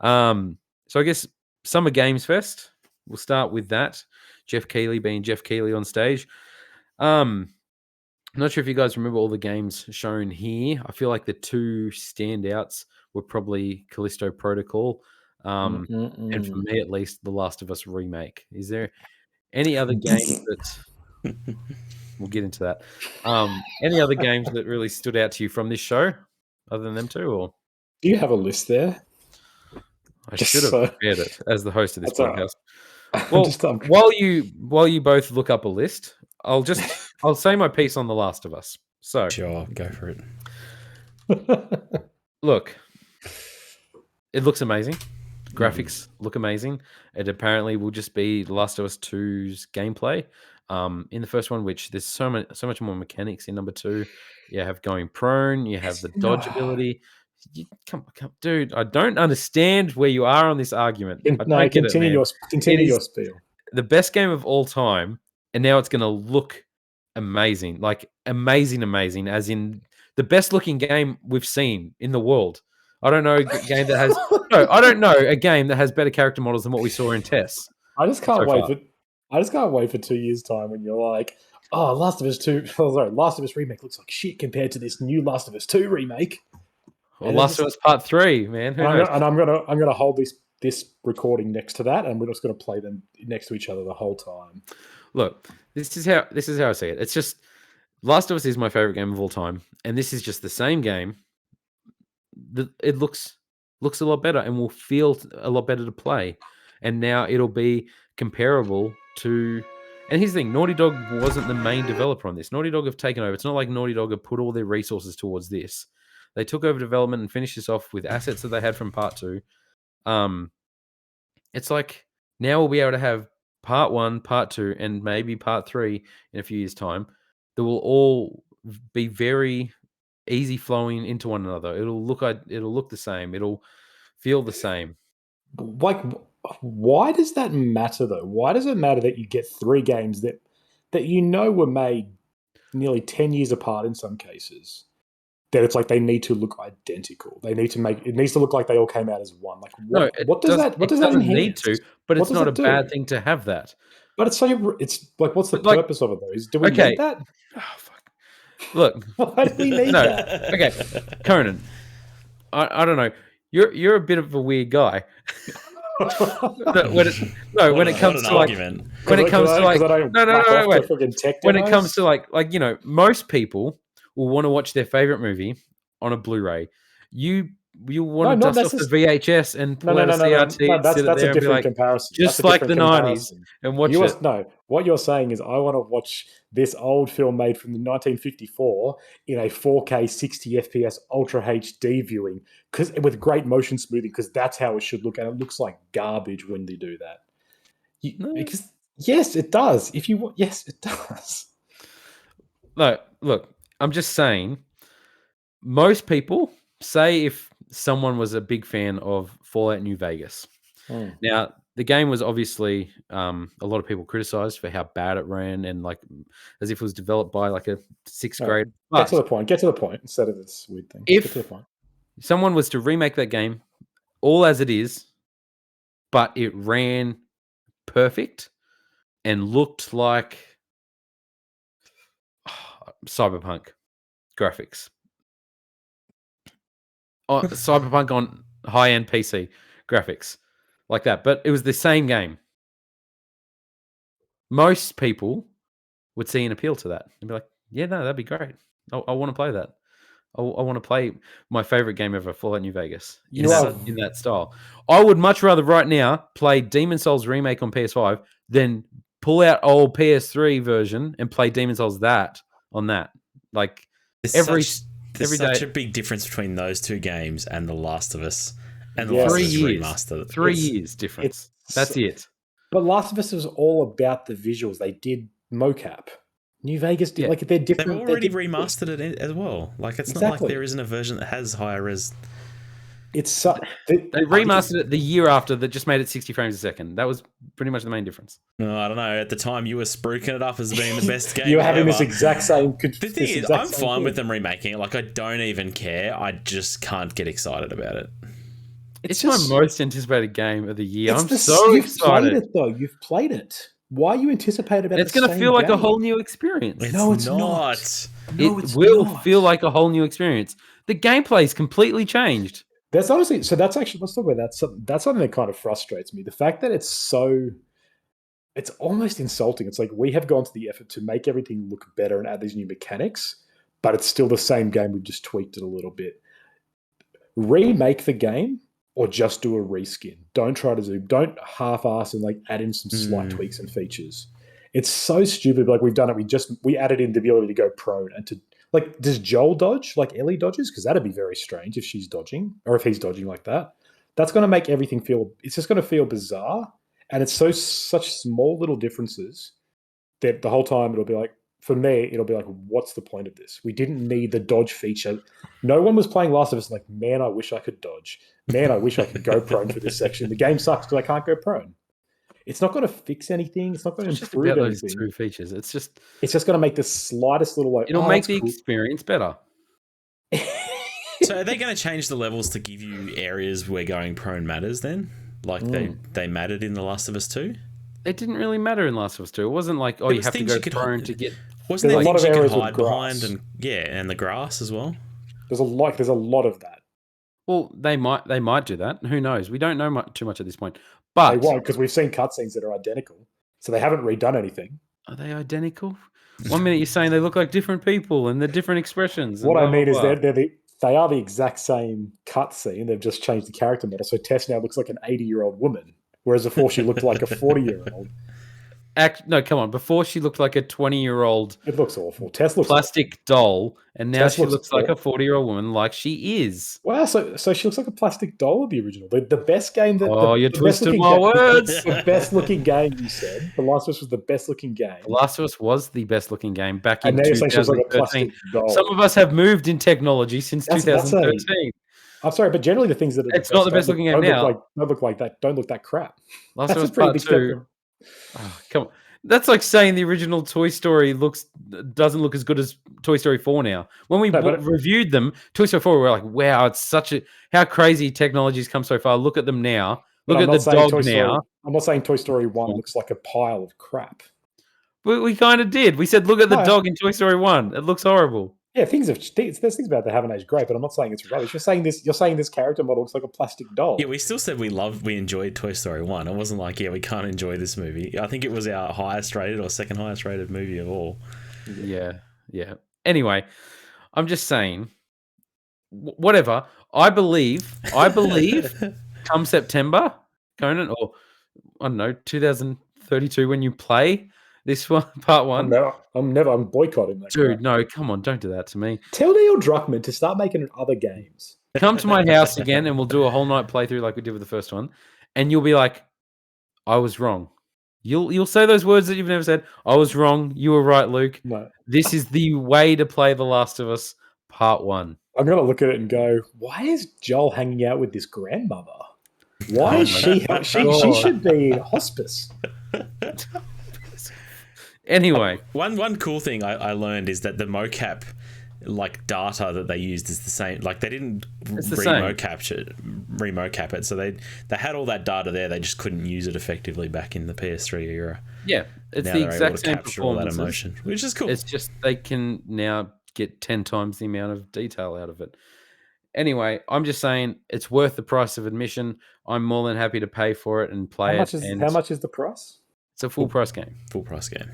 So I guess Summer Games Fest. We'll start with that. Jeff Keighley being Jeff Keighley on stage. I'm not sure if you guys remember all the games shown here. I feel like the two standouts were probably Callisto Protocol, and for me at least, The Last of Us Remake. Is there any other games that we'll get into that? Any other games that really stood out to you from this show, other than them two? Or do you have a list there? I should have prepared it as the host of this podcast. Well, while you both look up a list, I'll say my piece on The Last of Us. So sure, go for it. Look, it looks amazing. The graphics look amazing. It apparently will just be The Last of Us 2's gameplay. In the first one, which there's so much more mechanics in number 2. You have going prone. You have the dodge ability. Come, dude! I don't understand where you are on this argument. Continue your spiel. The best game of all time, and now it's going to look amazing, like amazing, as in the best looking game we've seen in the world. I don't know a game that has I don't know a game that has better character models than what we saw in TES. I just can't so wait far. for. I just can't wait for 2 years' time when you're like, "Oh, Last of Us 2, sorry, Last of Us remake looks like shit compared to this new Last of Us 2 remake." Or Last of Us Part 3, man. Who knows? I'm gonna hold this recording next to that, and we're just gonna play them next to each other the whole time. Look, this is how I see it. It's just Last of Us is my favorite game of all time, and this is just the same game. It looks a lot better and will feel a lot better to play, and now it'll be comparable to. And here's the thing: Naughty Dog wasn't the main developer on this. Naughty Dog have taken over. It's not like Naughty Dog have put all their resources towards this. They took over development and finished this off with assets that they had from Part 2. It's like now we'll be able to have Part 1, Part 2, and maybe Part 3 in a few years' time. That will all be very easy flowing into one another. It'll look the same. It'll feel the same. Like, why does that matter though? Why does it matter that you get 3 games that were made nearly 10 years apart in some cases? That it's like they need to look identical. They need to make it needs to look like they all came out as one. Like what does that enhance? Need to, but it's not a bad thing to have that. But it's like what's the purpose of it though? Do we need that? Oh, fuck. Look, why do we need that? Okay, Conan, I don't know. You're a bit of a weird guy. when it comes to like most people will want to watch their favorite movie on a Blu-ray. You want to dust off the VHS and pull out a CRT. That's a different comparison. Just like the 90s and watch it. No, what you're saying is I want to watch this old film made from 1954 in a 4K 60 FPS Ultra HD viewing with great motion smoothing because that's how it should look, and it looks like garbage when they do that. Because yes, it does. Yes, it does. No, look, I'm just saying. Most people say if someone was a big fan of Fallout New Vegas. Now, the game was obviously a lot of people criticized for how bad it ran and like as if it was developed by like a 6th grade. Get to the point instead of this weird thing. If get to the point. Someone was to remake that game all as it is, but it ran perfect and looked like Cyberpunk graphics. Cyberpunk on high-end PC graphics like that, but it was the same game. Most people would see an appeal to that and be like, yeah, no, that'd be great. I want to play that. I want to play my favorite game ever, Fallout New Vegas, in that style. I would much rather right now play Demon's Souls Remake on PS5 than pull out old PS3 version and play Demon's Souls on that. Like there's such a big difference between those two games and The Last of Us and The Last of Us Remastered. 3 years difference. That's it. But Last of Us was all about the visuals. They did mocap. New Vegas did like they're different. They've already remastered it as well. Like it's not like there isn't a version that has higher res. It's they remastered it the year after that just made it 60 frames a second. That was pretty much the main difference. No, I don't know. At the time, you were spruiking it up as being the best game. You were having this exact same. The thing is, I'm fine with them remaking it. Like I don't even care. I just can't get excited about it. It's my most anticipated game of the year. I'm so excited. You've played it though. You've played it. Why are you anticipating about it? It's going to feel like a whole new experience. No, it's not. It will feel like a whole new experience. The gameplay's completely changed. That's honestly, so that's actually, let's talk about that. That's something that kind of frustrates me. The fact that it's almost insulting. It's like we have gone to the effort to make everything look better and add these new mechanics, but it's still the same game. We've just tweaked it a little bit. Remake the game or just do a reskin. Don't half-ass and like add in some slight tweaks and features. It's so stupid. Like we've done it. We added in the ability to go prone and to like, does Joel dodge like Ellie dodges? Because that'd be very strange if she's dodging or if he's dodging like that. That's going to make everything it's just going to feel bizarre. And it's such small little differences that the whole time it'll be like, for me, it'll be like, what's the point of this? We didn't need the dodge feature. No one was playing Last of Us like, man, I wish I could dodge. Man, I wish I could go prone for this section. The game sucks because I can't go prone. It's not going to fix anything. It's not going to just improve about those anything. 2 features. It's just going to make the slightest little like. It'll make the cool. experience better. So are they going to change the levels to give you areas where going prone matters then? Like they mattered in The Last of Us 2? It didn't really matter in Last of Us 2. It wasn't like, you have to go prone to get... Wasn't there things you could hide behind and the grass as well? There's a lot of that. Well, they might do that. Who knows? We don't know too much at this point. But they won't, because we've seen cutscenes that are identical. So they haven't redone anything. Are they identical? 1 minute you're saying they look like different people and they're different expressions. What I mean is they are the exact same cutscene. They've just changed the character model. So Tess now looks like an 80-year-old woman, whereas before she looked like a 40-year-old. No, come on. Before she looked like a 20-year-old. It looks awful. Tess looks plastic doll, and now she looks like a 40-year-old woman, like she is. Wow, so she looks like a plastic doll of the original. The best game that you twisted my words. The best looking game, you said. The Last of Us was the best looking game. The Last of Us was the best looking game back in 2013. Like Some of us have moved in technology since 2013. I'm sorry, but generally the things that are it's not the best looking game now. Don't look like that. Don't look that crap. Last of Us Part 2. Oh, come on. That's like saying the original Toy Story doesn't look as good as Toy Story 4 now. When we reviewed them, Toy Story 4, we were like, wow, it's how crazy technology's come so far. Look at them now. Look at the dog now. I'm not saying Toy Story 1 looks like a pile of crap. We kind of did. We said, look at the dog in Toy Story 1. It looks horrible. Yeah, there's things about it that haven't aged great, but I'm not saying it's rubbish. You're saying this character model looks like a plastic doll. Yeah, we still said we enjoyed Toy Story 1. It wasn't like, we can't enjoy this movie. I think it was our highest rated or second highest rated movie of all. Yeah. Anyway, I'm just saying, whatever. I believe come September, Conan, or I don't know, 2032 when you play this one, part 1. I'm boycotting that. Dude, no, come on, don't do that to me. Tell Neil Druckmann to start making other games. Come to my house again and we'll do a whole night playthrough like we did with the first one. And you'll be like, I was wrong. You'll say those words that you've never said. I was wrong. You were right, Luke. No. This is the way to play The Last of Us Part 1. I'm going to look at it and go, why is Joel hanging out with this grandmother? Why is she should be in hospice. Anyway, one cool thing I learned is that the mocap data that they used is the same. Like they didn't remocap it, so they had all that data there. They just couldn't use it effectively back in the PS3 era. Yeah, it's the exact same performance, all that emotion, which is cool. It's just they can now get 10 times the amount of detail out of it. Anyway, I'm just saying it's worth the price of admission. I'm more than happy to pay for it and play it. How much is the price? It's a full price game. Full price game.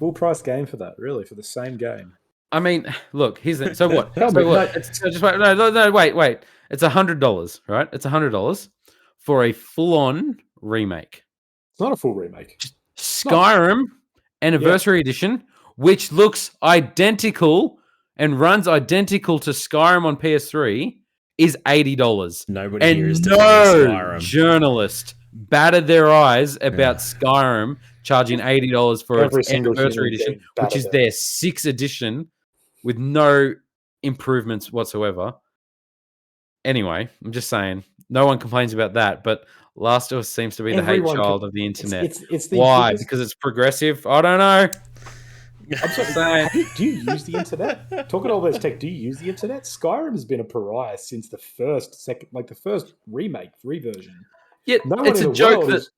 Full price game for that, really, for the same game. I mean, look, here's the so what? Wait. It's $100, right? It's $100 for a full-on remake. It's not a full remake. Skyrim Anniversary Edition, which looks identical and runs identical to Skyrim on PS3, is $80. Nobody here is no journalist batted their eyes about Skyrim charging $80 for its Anniversary Edition, which is their 6th edition with no improvements whatsoever. Anyway, I'm just saying, no one complains about that, but Last of Us seems to be the hate child of the internet. Why? Because it's progressive? I don't know. I'm saying, do you use the internet? Talking all this tech, do you use the internet? Skyrim has been a pariah since the first remake, reversion. Yeah, it's a joke that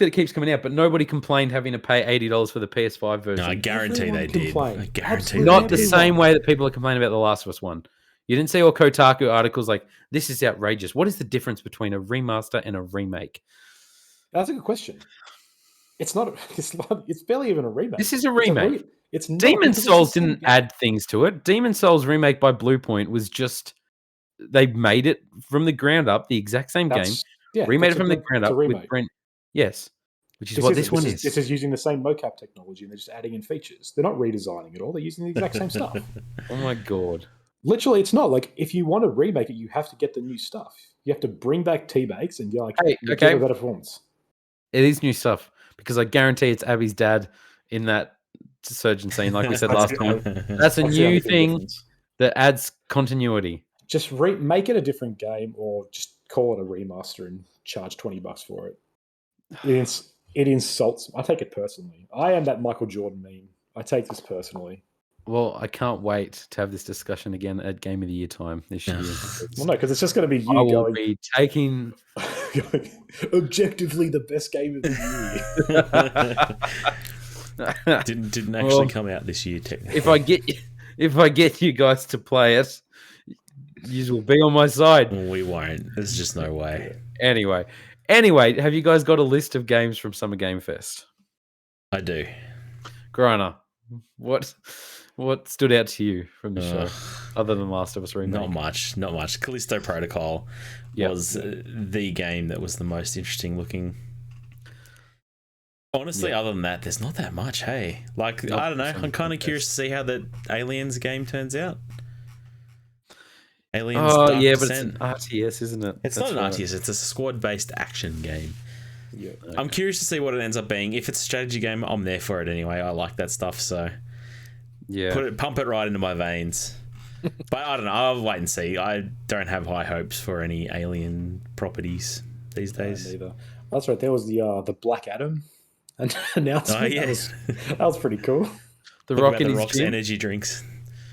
it keeps coming out, but nobody complained having to pay $80 for the PS5 version. No, I guarantee they did. I guarantee not the same way that people are complaining about The Last of Us 1. You didn't see all Kotaku articles like, this is outrageous. What is the difference between a remaster and a remake? That's a good question. It's not. It's barely even a remake. This is a remake. Demon Souls didn't add things to it. Demon Souls remake by Bluepoint was just they made it from the ground up, the exact same game. Yeah, remade it from the ground up with Brent. Yes, which is what this one is. This is using the same mocap technology and they're just adding in features. They're not redesigning it all. They're using the exact same stuff. Oh my god! Literally, it's not like if you want to remake it, you have to get the new stuff. You have to bring back T-Bakes and you're like, give a better performance. It is new stuff. Because I guarantee it's Abby's dad in that surgeon scene, like we said last time. That's a new thing that adds continuity. Just make it a different game, or just call it a remaster and charge $20 for it. It insults. I take it personally. I am that Michael Jordan meme. I take this personally. Well, I can't wait to have this discussion again at Game of the Year time this year. Well, no, because it's just going to be you I will going. be taking objectively the best game of the year. didn't actually come out this year. Technically, if I get you guys to play it, you will be on my side. We won't. There's just no way. Anyway, have you guys got a list of games from Summer Game Fest? I do. Griner, what stood out to you from the show, other than Last of Us Remake? Not much. Callisto Protocol was the game that was the most interesting looking. Honestly, other than that, there's not that much, hey? Like, I don't know. I'm kind of curious to see how the Aliens game turns out. Aliens Dark Descent. But it's an RTS, isn't it? It's not an RTS. It's a squad-based action game. Yeah. Okay. I'm curious to see what it ends up being. If it's a strategy game, I'm there for it anyway. I like that stuff, so pump it right into my veins. But I don't know. I'll wait and see. I don't have high hopes for any Alien properties these days. Neither. That's right. There was the Black Adam announcement. Oh, yes. That was pretty cool. The Rock and Rock's energy drinks.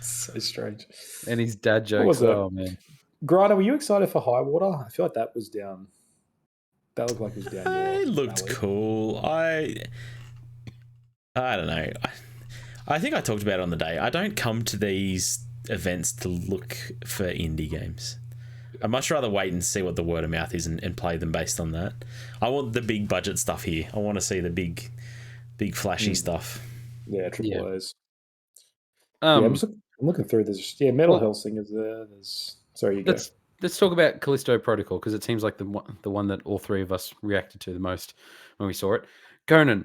So strange. And his dad jokes. Oh, man. Griner, were you excited for High Water? I feel like that was down. That looked like it was down. It looked cool. I don't know. I think I talked about it on the day. I don't come to these events to look for indie games. I'd much rather wait and see what the word of mouth is and play them based on that. I want the big budget stuff here. I want to see the big flashy stuff. Yeah, triple A's. I'm looking through this. Yeah, Metal Hellsing is there. Sorry, you go. Let's talk about Callisto Protocol, because it seems like the one that all three of us reacted to the most when we saw it. Conan,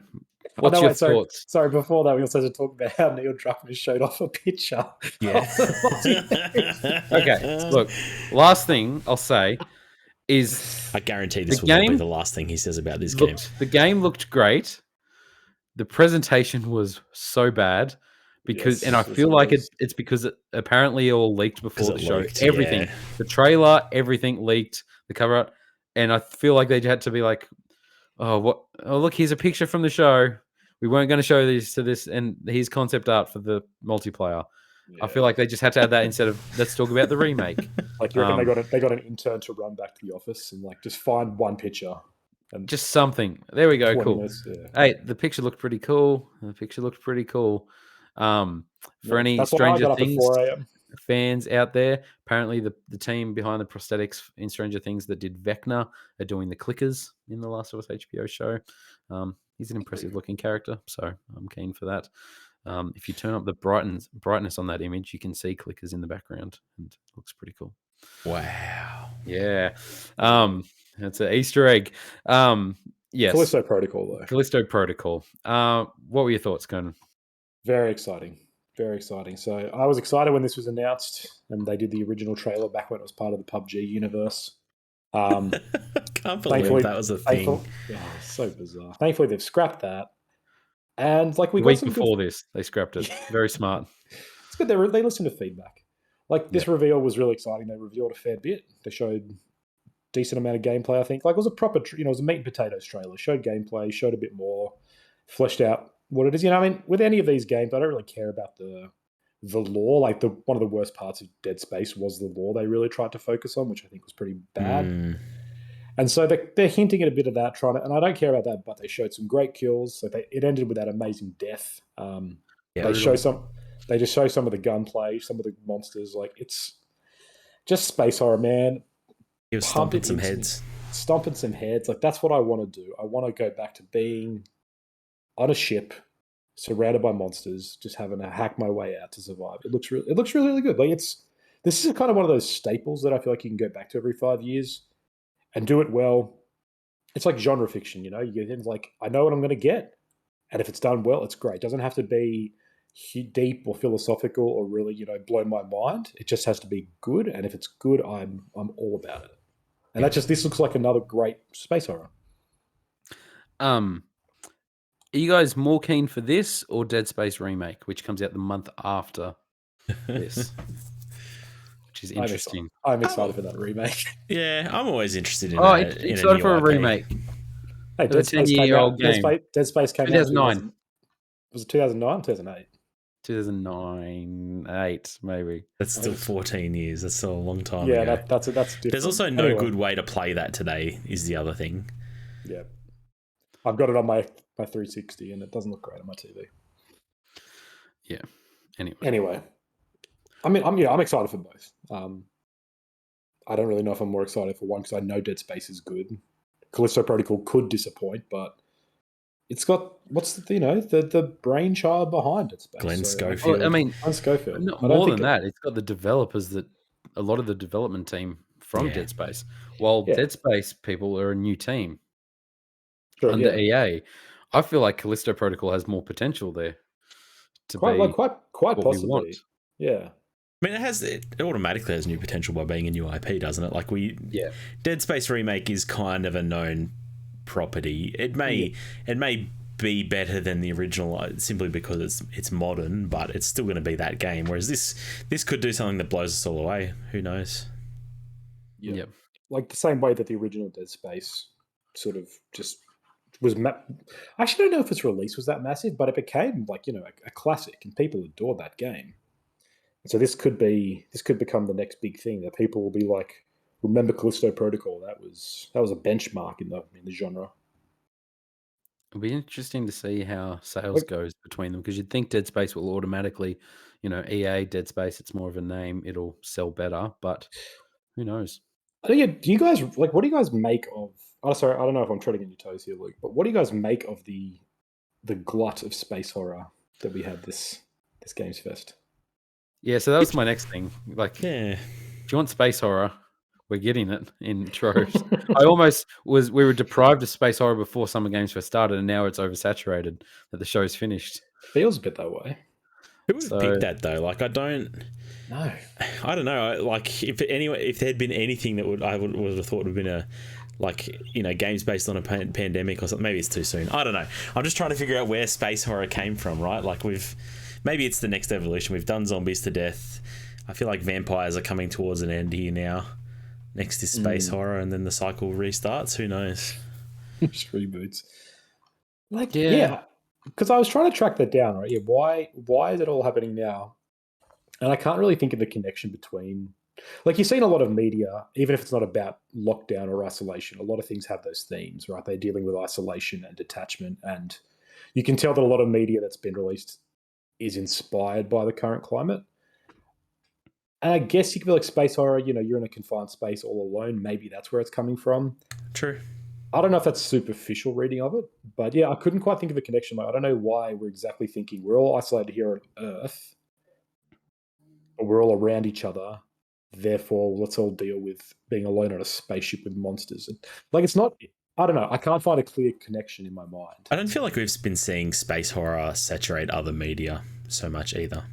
what's your thoughts? Sorry, before that, we also had to talk about how Neil Druckmann showed off a picture. Yeah. Okay, look, last thing I'll say is... I guarantee this will be the last thing he says about this game. The game looked great. The presentation was so bad. And I feel like it's because it apparently all leaked before the show. Everything, the trailer, everything leaked. The cover art, and I feel like they had to be like, "Oh, look, here's a picture from the show. We weren't going to show this, and here's concept art for the multiplayer." Yeah. I feel like they just had to add that instead of let's talk about the remake. Like you reckon they got an intern to run back to the office and like just find one picture. And just something. There we go. Cool. Minutes, yeah. Hey, the picture looked pretty cool. For any Stranger Things fans out there, apparently the team behind the prosthetics in Stranger Things that did Vecna are doing the clickers in the Last of Us HBO show. He's an impressive looking character, so I'm keen for that. If you turn up the brightness on that image, you can see clickers in the background, and it looks pretty cool. Wow. Yeah. That's an Easter egg. Yes. Callisto Protocol, though. Callisto Protocol. What were your thoughts, Conan? Very exciting. Very exciting. So I was excited when this was announced, and they did the original trailer back when it was part of the PUBG universe. Can't believe that was a thing. So bizarre. Thankfully, they've scrapped that. And like we got week before this, they scrapped it. Very smart. It's good. They listened to feedback. Like this reveal was really exciting. They revealed a fair bit. They showed decent amount of gameplay. I think like it was a proper, it was a meat and potatoes trailer. Showed gameplay, showed a bit more, fleshed out what it is. I mean, with any of these games, I don't really care about the lore. Like one of the worst parts of Dead Space was the lore they really tried to focus on, which I think was pretty bad. And so they're hinting at a bit of that, and I don't care about that, but they showed some great kills. So it ended with that amazing death. They show some of the gunplay, some of the monsters. Like it's just space horror, man. He was stomping some heads. Like that's what I want to do. I want to go back to being on a ship, surrounded by monsters, just having to hack my way out to survive. It looks really, really good. Like this is kind of one of those staples that I feel like you can go back to every 5 years and do it well. It's like genre fiction, you get in like, I know what I'm going to get. And if it's done well, it's great. It doesn't have to be deep or philosophical or really, blow my mind. It just has to be good. And if it's good, I'm all about it. And this looks like another great space horror. Are you guys more keen for this or Dead Space Remake, which comes out the month after this? which is interesting. I'm excited for that remake. Yeah, I'm always interested in Excited a new for a IP. remake. Hey, Dead Space came out. Game. Dead Space came 2009. out. Was it 2009? 2008. 2009, 8 maybe. That's still 14 years. That's still a long time yeah, ago. that's different. There's also no good way to play that today. Is the other thing. Yeah, I've got it on my 360, and it doesn't look great on my TV. Yeah. Anyway, I mean, I'm excited for both. I don't really know if I'm more excited for one because I know Dead Space is good. Callisto Protocol could disappoint, but it's got the brainchild behind Dead Space. Glenn Schofield. Well, I mean, Glenn Schofield. Not more than that. It's got the developers that a lot of the development team from Dead Space. While Dead Space people are a new team under EA, I feel like Callisto Protocol has more potential there to quite what possibly. we want. Yeah. I mean, it automatically has new potential by being a new IP, doesn't it? Like Dead Space Remake is kind of a known property. It may be better than the original simply because it's modern, but it's still going to be that game. Whereas this could do something that blows us all away. Who knows? Yeah. Like the same way that the original Dead Space sort of just was. I actually don't know if its release was that massive, but it became a classic, and people adored that game. So this could become the next big thing that people will be like, remember Callisto Protocol? That was a benchmark in the genre. It'll be interesting to see how sales goes between them because you'd think Dead Space will automatically, EA Dead Space. It's more of a name; it'll sell better, but who knows? Do you guys what do you guys make of? Oh, sorry, I don't know if I'm treading on your toes here, Luke, but what do you guys make of the glut of space horror that we had this Games Fest? Yeah, so that was my next thing. Like, if you want space horror, we're getting it in troves. We were deprived of space horror before Summer Games Fest started, and now it's oversaturated that the show's finished. Feels a bit that way. Who would have picked that though? Like, I don't know. Like, if there'd been anything that I would have thought would have been games based on a pandemic or something. Maybe it's too soon. I don't know. I'm just trying to figure out where space horror came from, right? Like maybe it's the next evolution. We've done zombies to death. I feel like vampires are coming towards an end here now. Next is space horror, and then the cycle restarts. Who knows? Just reboots. Because I was trying to track that down, right? Yeah, why is it all happening now? And I can't really think of the connection between. Like, you've seen a lot of media, even if it's not about lockdown or isolation, a lot of things have those themes, right? They're dealing with isolation and detachment, and you can tell that a lot of media that's been released is inspired by the current climate. And I guess you could be like space horror, you're in a confined space all alone. Maybe that's where it's coming from. True. I don't know if that's superficial reading of it, but yeah, I couldn't quite think of a connection. Like, I don't know why we're exactly thinking we're all isolated here on Earth, but we're all around each other. Therefore, let's all deal with being alone on a spaceship with monsters. Like, it's not. I don't know. I can't find a clear connection in my mind. I don't feel like we've been seeing space horror saturate other media so much either.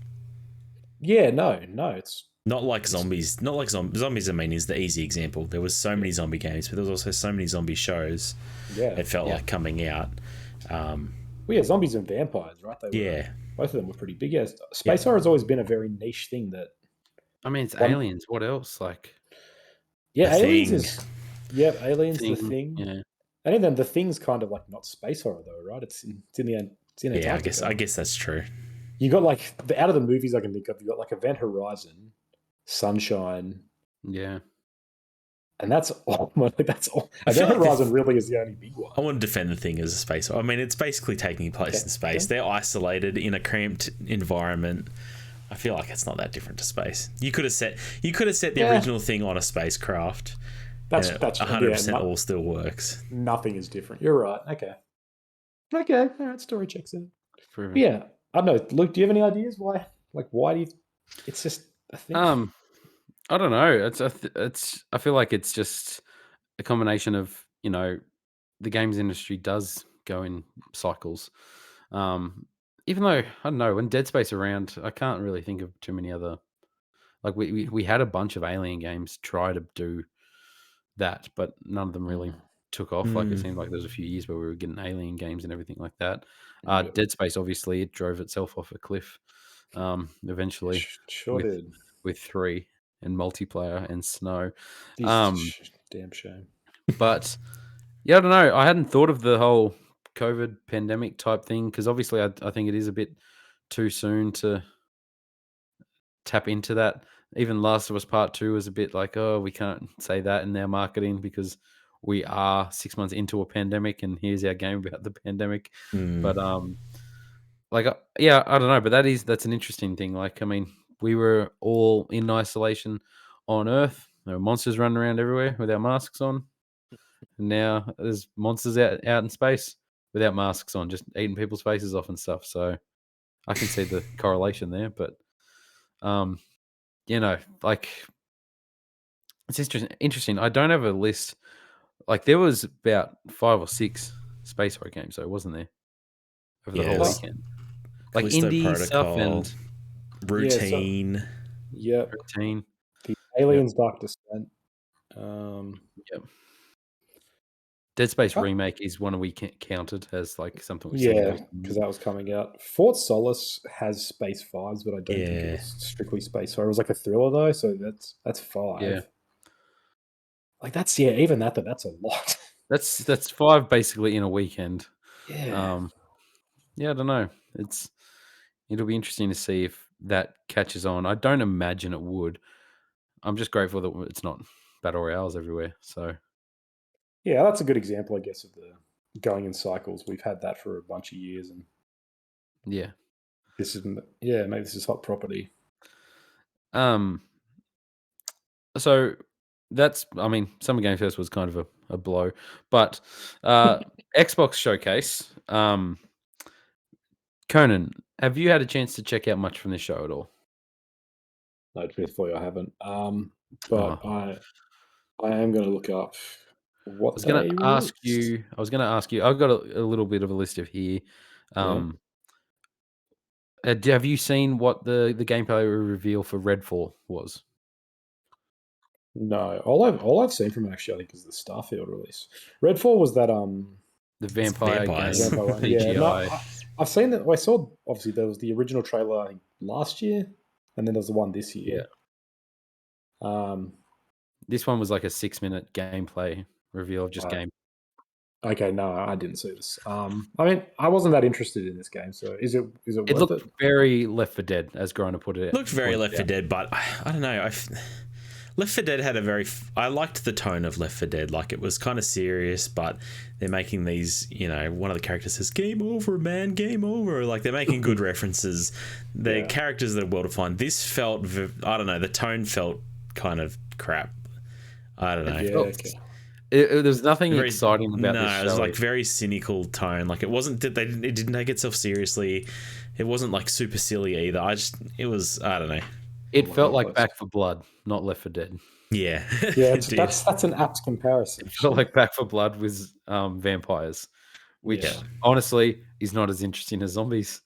Yeah, no, it's not like zombies. Not like zombies. I mean, is the easy example. There was so many zombie games, but there was also so many zombie shows. Yeah, it felt like coming out. Zombies and vampires, right? Both of them were pretty big. Yeah, space horror has always been a very niche thing. That I mean, it's aliens. What else? Like, aliens aliens. Thing. The Thing. Yeah. And then the Thing's kind of like not space horror though, right? It's in the Antarctica. I guess that's true. You got out of the movies I can think of, you got like Event Horizon, Sunshine. Yeah. And that's all. That's all. Event Horizon really is the only big one. I want to defend the Thing as a space. I mean, it's basically taking place in space. They're isolated in a cramped environment. I feel like it's not that different to space. You could have set the original Thing on a spacecraft. That's 100% all still works. Nothing is different. You're right. Okay. All right. Story checks out. Yeah. I don't know. Luke, do you have any ideas why? Like, why do you? It's just a thing. I don't know. I feel like it's just a combination of the games industry does go in cycles. Even though I don't know, when Dead Space around, I can't really think of too many other. Like we had a bunch of Alien games try to do that, but none of them really took off. Like, it seemed like there was a few years where we were getting Alien games and everything like that. Dead Space, obviously, it drove itself off a cliff eventually. Sure did. With 3. and multiplayer and snow. Damn shame. But yeah, I don't know. I hadn't thought of the whole COVID pandemic type thing because obviously I think it is a bit too soon to tap into that. Even Last of Us Part 2 was a bit like, oh, we can't say that in their marketing because we are 6 months into a pandemic and here's our game about the pandemic. But yeah, I don't know. But that's an interesting thing. Like, I mean, we were all in isolation on Earth. There were monsters running around everywhere without masks on. And now there's monsters out in space without masks on, just eating people's faces off and stuff. So I can see the correlation there. But like it's interesting. I don't have a list. Like there was about 5 or 6 space horror games, so wasn't there over the whole weekend? Like Callisto indie stuff Protocol, and Routine. Routine. The Aliens Dark Descent. Yep. Dead Space remake is one we counted as like something. Because that was coming out. Fort Solace has space vibes, but I don't think it was strictly space horror. It was like a thriller though, so that's 5. Yeah. Like that's even that's a lot. That's 5 basically in a weekend. Yeah. Yeah, I don't know. It'll be interesting to see if that catches on. I don't imagine it would. I'm just grateful that it's not battle royales everywhere. So yeah, that's a good example, I guess, of the going in cycles. We've had that for a bunch of years, and yeah, maybe this is hot property. So that's, I mean, Summer Game Fest was kind of a blow, but Xbox Showcase. Conan, have you had a chance to check out much from this show at all? No, truthfully, I haven't. But I am going to look up what I was going to ask you. I've got a little bit of a list of here. Have you seen what the gameplay reveal for Redfall was? No, all I've seen from it actually, I think, is the Starfield release. Redfall was that the vampire game. Yeah, no, I've seen that. I saw obviously there was the original trailer I think last year, and then there's the one this year. Yeah. This one was like a 6-minute gameplay reveal of just game. Okay, no, I didn't see this. I mean, I wasn't that interested in this game. So is it worth it? Looked very Left 4 Dead, as Griner put it. Looked very Left 4 Dead, but I don't know. Left 4 Dead had I liked the tone of Left 4 Dead. Like, it was kind of serious, but they're making these, one of the characters says, "Game over, man, game over." Like, they're making good references. They're characters that are well defined. This felt, I don't know, the tone felt kind of crap. I don't know. There's nothing exciting about this show. No, it was like very cynical tone. Like, it wasn't, it didn't take itself seriously. It wasn't like super silly either. I don't know. It felt like Back 4 Blood, not Left 4 Dead. Yeah. Yeah, that's an apt comparison. It felt like Back 4 Blood with vampires, which honestly is not as interesting as zombies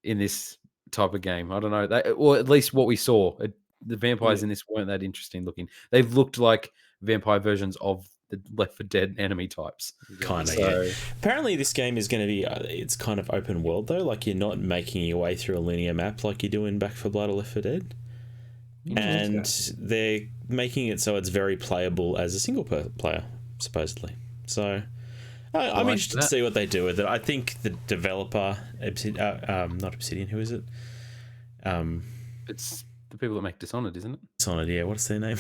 in this type of game. I don't know. Or at least what we saw. The vampires in this weren't that interesting looking. They looked like vampire versions of the Left 4 Dead enemy types. Kind of, yeah. Apparently this game is going to be, it's kind of open world though. Like, you're not making your way through a linear map like you do in Back 4 Blood or Left 4 Dead. And they're making it so it's very playable as a single player, supposedly. So I'm interested to see what they do with it. I think the developer, not Obsidian, who is it? It's the people that make Dishonored, isn't it? Dishonored, yeah. What's their name?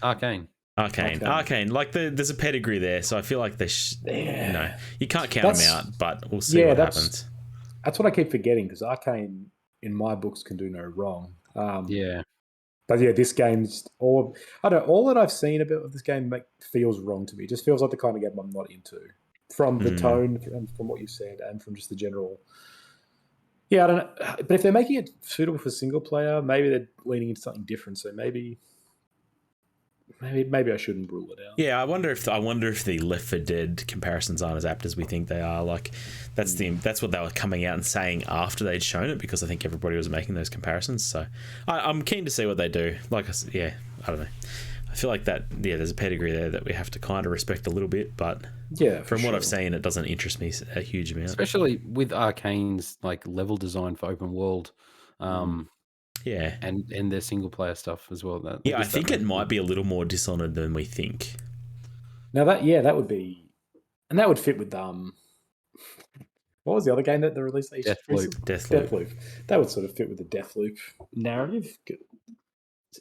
Arcane. Arcane. Like, there's a pedigree there, so I feel like you can't count them out, but we'll see what happens. That's what I keep forgetting, because Arcane, in my books, can do no wrong. But yeah, this game's all that I've seen about this game feels wrong to me. It just feels like the kind of game I'm not into, from the tone, from what you've said, and from just the general. Yeah, I don't know. But if they're making it suitable for single player, maybe they're leaning into something different. So maybe I shouldn't rule it out. Yeah, I wonder if the Left 4 Dead comparisons aren't as apt as we think they are. Like, that's what they were coming out and saying after they'd shown it, because I think everybody was making those comparisons. So I'm keen to see what they do. Like, I don't know. I feel like that. Yeah, there's a pedigree there that we have to kind of respect a little bit, but from what I've seen, it doesn't interest me a huge amount. Especially with Arcane's like level design for open world. Yeah. And their single player stuff as well. I think it might be a little more Dishonored than we think. Now that would be, and that would fit with what was the other game that they released? Deathloop. That would sort of fit with the Deathloop narrative.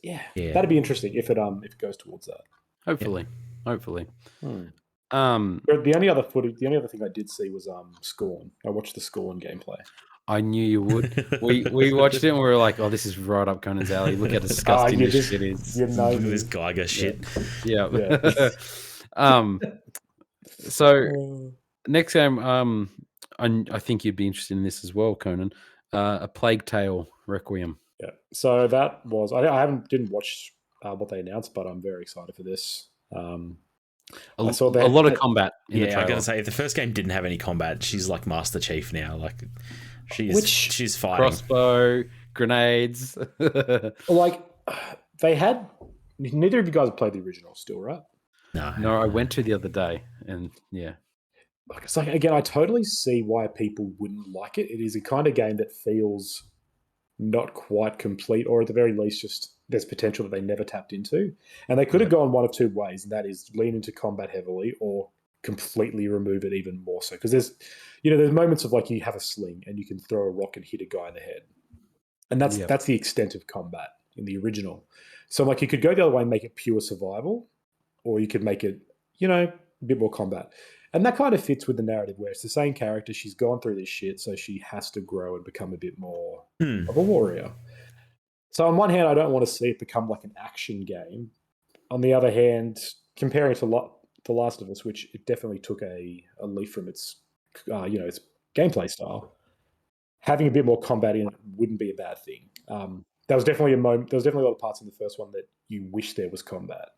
Yeah, Yeah. that'd be interesting if it goes towards that. Hopefully. But the only other thing I did see was Scorn. I watched the Scorn gameplay. I knew you would. We watched it and we were like, "Oh, this is right up Conan's alley. Look how disgusting this shit is." You know, this Geiger shit. Yeah. So next game, I think you'd be interested in this as well, Conan. A Plague Tale Requiem. Yeah. So that was I didn't watch what they announced, but I'm very excited for this. I saw a lot of combat in the trailer. I gotta say, if the first game didn't have any combat, she's like Master Chief now. Like she's fighting. Crossbow, grenades. Like they had. Neither of you guys have played the original still, right? No, I went to the other day, and yeah. It's like, again, I totally see why people wouldn't like it. It is a kind of game that feels not quite complete, or at the very least, just there's potential that they never tapped into. And they could have gone one of two ways, and that is lean into combat heavily or completely remove it even more so. Because there's moments of like you have a sling and you can throw a rock and hit a guy in the head. And that's the extent of combat in the original. So like you could go the other way and make it pure survival, or you could make it, a bit more combat. And that kind of fits with the narrative where it's the same character. She's gone through this shit, so she has to grow and become a bit more of a warrior. So on one hand, I don't want to see it become like an action game. On the other hand, comparing to The Last of Us, which it definitely took a leaf from its gameplay style, having a bit more combat in it wouldn't be a bad thing. There was definitely a lot of parts in the first one that you wish there was combat,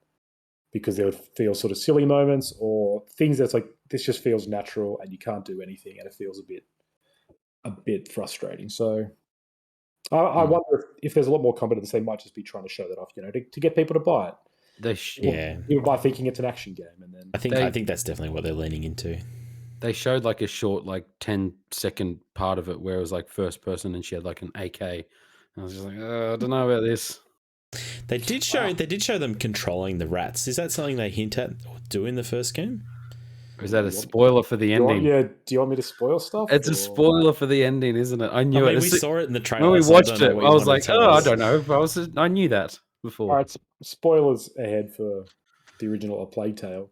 because there would feel sort of silly moments or things that's like, this just feels natural and you can't do anything, and it feels a bit frustrating. So I wonder if there's a lot more confidence, they might just be trying to show that off, to get people to buy it. Even by thinking it's an action game, and then I think that's definitely what they're leaning into. They showed like a short, like 10-second part of it where it was like first person, and she had like an AK. And I was just like, I don't know about this. They did show them controlling the rats. Is that something they hint at or do in the first game? Or is that a spoiler for the ending? Do you want me to spoil stuff? It's a spoiler for the ending, isn't it? I knew it. We saw it in the trailer. When we watched it, I was like, I don't know. I knew that before. All right, spoilers ahead for the original A Plague Tale.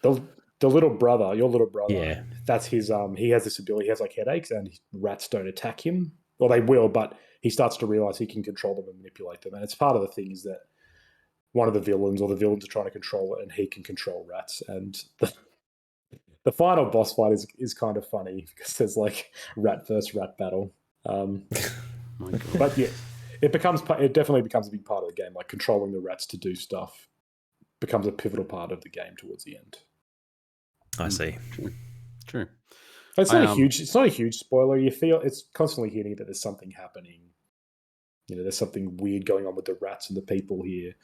The little brother, your little brother, that's his. He has this ability. He has like headaches, and rats don't attack him. Well, they will, but he starts to realize he can control them and manipulate them. And it's part of the thing is that one of the villains or the villains are trying to control it, and he can control rats. And the final boss fight is kind of funny because there's like rat versus rat battle. But yeah, it definitely becomes a big part of the game. Like controlling the rats to do stuff becomes a pivotal part of the game towards the end. I see. True. It's not a huge spoiler. You feel it's constantly hinting that there's something happening. There's something weird going on with the rats and the people here.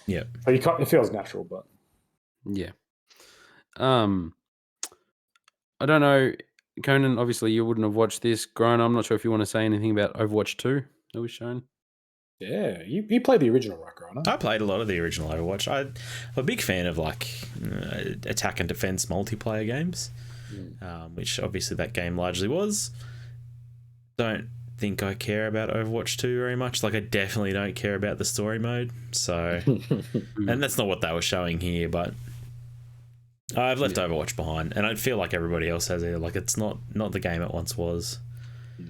Yeah. So it feels natural, but yeah. I don't know, Conan. Obviously, you wouldn't have watched this. Grant, I'm not sure if you want to say anything about Overwatch 2 that was shown. Yeah, you played the original, right, Grant? I played a lot of the original Overwatch. I'm a big fan of like attack and defense multiplayer games, which obviously that game largely was. Don't think I care about Overwatch 2 very much. Like I definitely don't care about the story mode. So, and that's not what they were showing here, but I've left Overwatch behind, and I feel like everybody else has either. Like it's not the game it once was.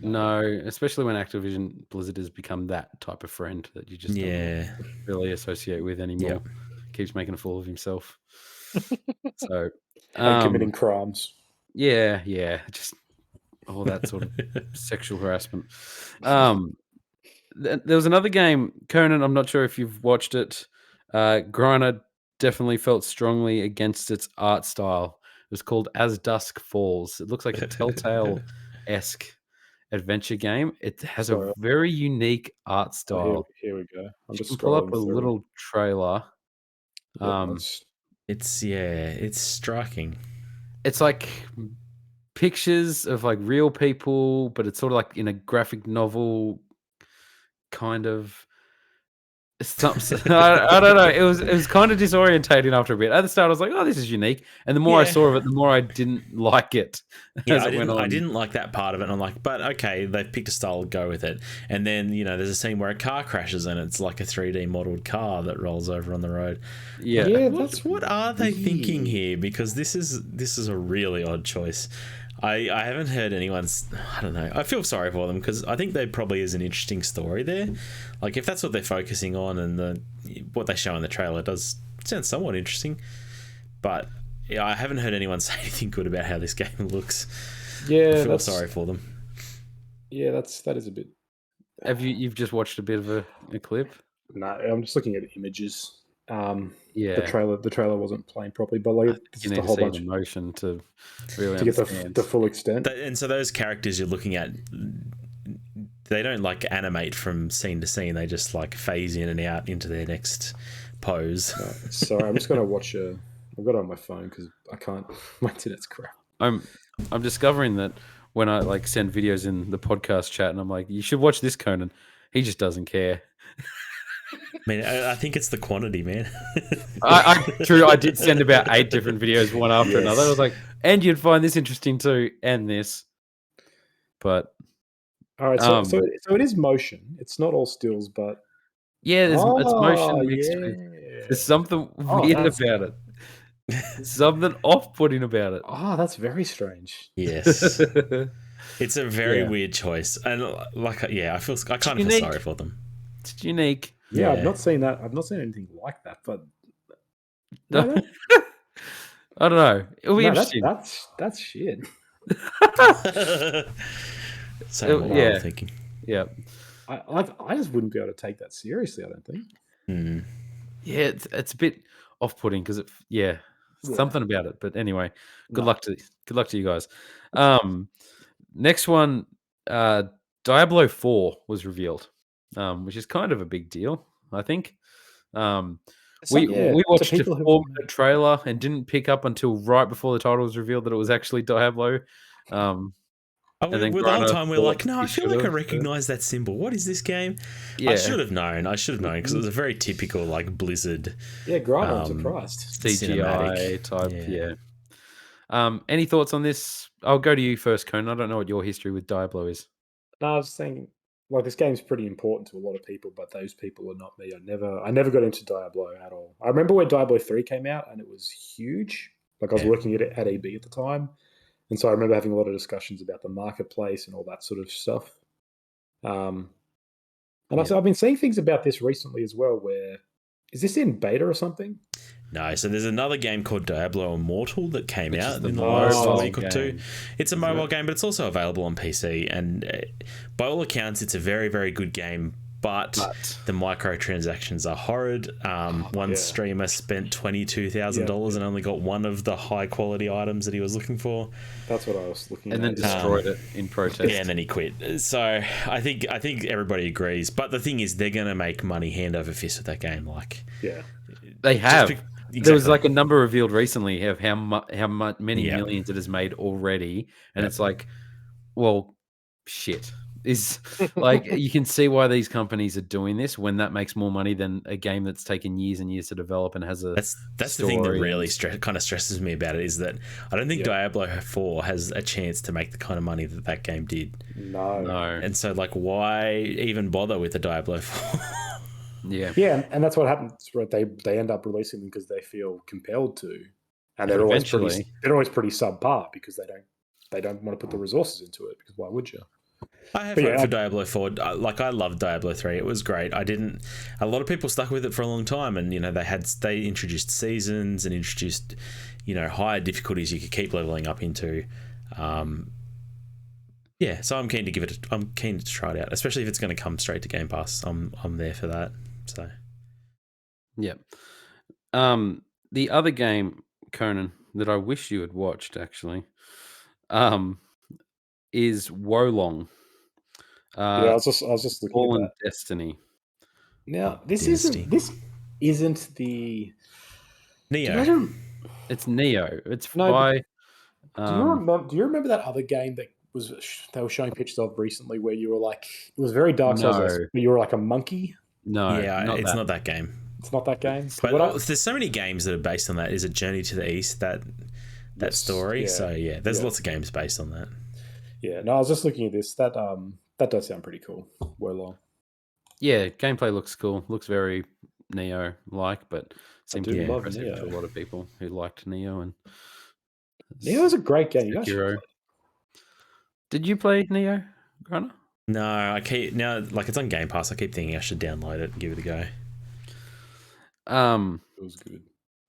No, especially when Activision Blizzard has become that type of friend that you just don't really associate with anymore. Yep. Keeps making a fool of himself. So and committing crimes. Yeah, just all that sort of sexual harassment. There was another game, Conan. I'm not sure if you've watched it. Griner definitely felt strongly against its art style. It was called As Dusk Falls. It looks like a Telltale-esque adventure game. It has a very unique art style. Here we go. I'm just pull up a little trailer. It's striking. It's like pictures of like real people, but it's sort of like in a graphic novel kind of I don't know. It was kind of disorientating after a bit. At the start, I was like, "Oh, this is unique," and the more I saw of it, the more I didn't like it as it went on. I didn't like that part of it. And I'm like, but okay, they've picked a style, go with it. And then there's a scene where a car crashes and it's like a 3D modeled car that rolls over on the road. Yeah, what are they thinking here? Because this is a really odd choice. I haven't heard anyone's. I don't know. I feel sorry for them because I think there probably is an interesting story there. Like if that's what they're focusing on, and what they show in the trailer does sound somewhat interesting, but yeah, I haven't heard anyone say anything good about how this game looks. Yeah, I feel sorry for them. Yeah, that is a bit. Have you've just watched a bit of a clip? No, I'm just looking at images. Yeah, the trailer wasn't playing properly, but like it's you just need a to whole see bunch the motion to really to get understand. the full extent. And so those characters you're looking at, they don't like animate from scene to scene. They just like phase in and out into their next pose. No, sorry, I'm just gonna watch. I've got it on my phone because I can't. My internet's crap. I'm discovering that when I like send videos in the podcast chat, and I'm like, "You should watch this, Conan." He just doesn't care. I mean, I think it's the quantity, man. True. I did send about 8 different videos, one after another. I was like, and you'd find this interesting too, and this. But all right, so it is motion. It's not all stills, but yeah, it's motion mixed with. There's something weird about it. Something off-putting about it. Oh, that's very strange. Yes, it's a very weird choice, and like, I kind of feel sorry for them. It's unique. Yeah, I've not seen that. I've not seen anything like that, but no, I don't know. It'll be interesting. That's shit. So what I'm thinking. Yeah, I just wouldn't be able to take that seriously. I don't think. Mm. Yeah, it's a bit off-putting because something about it. But anyway, good luck to you guys. Next one, Diablo 4 was revealed, which is kind of a big deal, I think. We watched a 4-minute trailer and didn't pick up until right before the title was revealed that it was actually Diablo. And then the whole time we're like, no, I feel like I recognize that symbol. What is this game? Yeah. I should have known because it was a very typical like Blizzard. Yeah, Grant, I'm surprised. CGI type, any thoughts on this? I'll go to you first, Conan. I don't know what your history with Diablo is. No, I was saying, like, this game's pretty important to a lot of people, but those people are not me. I never got into Diablo at all. I remember when Diablo 3 came out, and it was huge. Like, I was working at EB at the time, and so I remember having a lot of discussions about the marketplace and all that sort of stuff. I've been seeing things about this recently as well, where... Is this in beta or something? No, so there's another game called Diablo Immortal that came out in the last week or two. It's a mobile game, but it's also available on PC. And by all accounts, it's a very, very good game. But the microtransactions are horrid. One streamer spent $22,000 and only got one of the high quality items that he was looking for. That's what I was looking at. And then destroyed it in protest. Yeah, and then he quit. So I think everybody agrees. But the thing is, they're going to make money hand over fist with that game. Like, they have. Exactly. There was like a number revealed recently of how many millions it has made already, and it's like, well, shit. Is like you can see why these companies are doing this when that makes more money than a game that's taken years and years to develop and has a. That's the thing that really kind of stresses me about it is that I don't think Diablo 4 has a chance to make the kind of money that game did. No. And so, like, why even bother with a Diablo 4? Yeah, and that's what happens. Right? They end up releasing them because they feel compelled to, and they're always pretty subpar because they don't want to put the resources into it. Because why would you? I have hope for Diablo 4. Like, I loved Diablo 3. It was great. A lot of people stuck with it for a long time, and they introduced seasons and introduced higher difficulties you could keep leveling up into. So I'm keen to try it out, especially if it's going to come straight to Game Pass. I'm there for that. So the other game, Conan, that I wish you had watched actually, is Wolong. I was just looking Fallen at that. Destiny. Now this isn't the Neo. It's Neo. It's by. Do you remember that other game that they were showing pictures of recently where you were like, it was very Dark Souls, No. but you were like a monkey. No, Yeah, it's not that game. It's not that game. But there's so many games that are based on that. Is it Journey to the East, that story? Yeah. So yeah, there's lots of games based on that. Yeah, no, I was just looking at this. That does sound pretty cool. Well, yeah, gameplay looks cool. Looks very Neo-like, but seems to be love impressive Neo. to a lot of people who liked Neo. And Neo is a great game. Did you play Neo, Grana? No, I keep now like it's on Game Pass. I keep thinking I should download it and give it a go. It was good.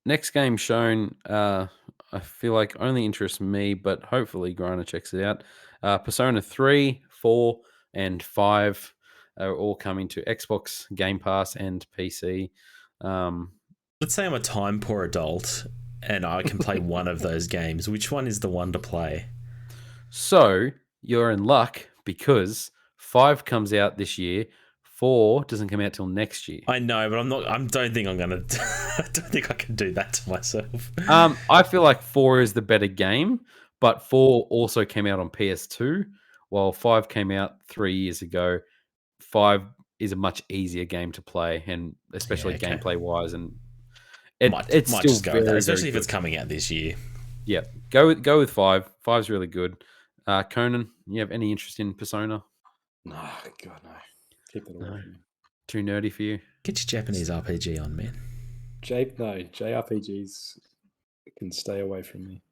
Next game shown, I feel like only interests me, but hopefully Grana checks it out. Persona 3, 4, and 5 are all coming to Xbox, Game Pass, and PC. Let's say I'm a time poor adult and I can play one of those games. Which one is the one to play? So you're in luck because 5 comes out this year. 4 doesn't come out till next year. I know, but I don't think I'm gonna. I don't think I can do that to myself. I feel like 4 is the better game, but 4 also came out on PS2, while 5 came out 3 years ago. 5 is a much easier game to play, and especially gameplay wise, and it's still just go with that, especially if it's coming out this year. Yeah, go with 5. 5's really good. Conan, you have any interest in Persona? No, God no. Keep that away from me. Too nerdy for you? Get your Japanese RPG on, man. JRPGs can stay away from me.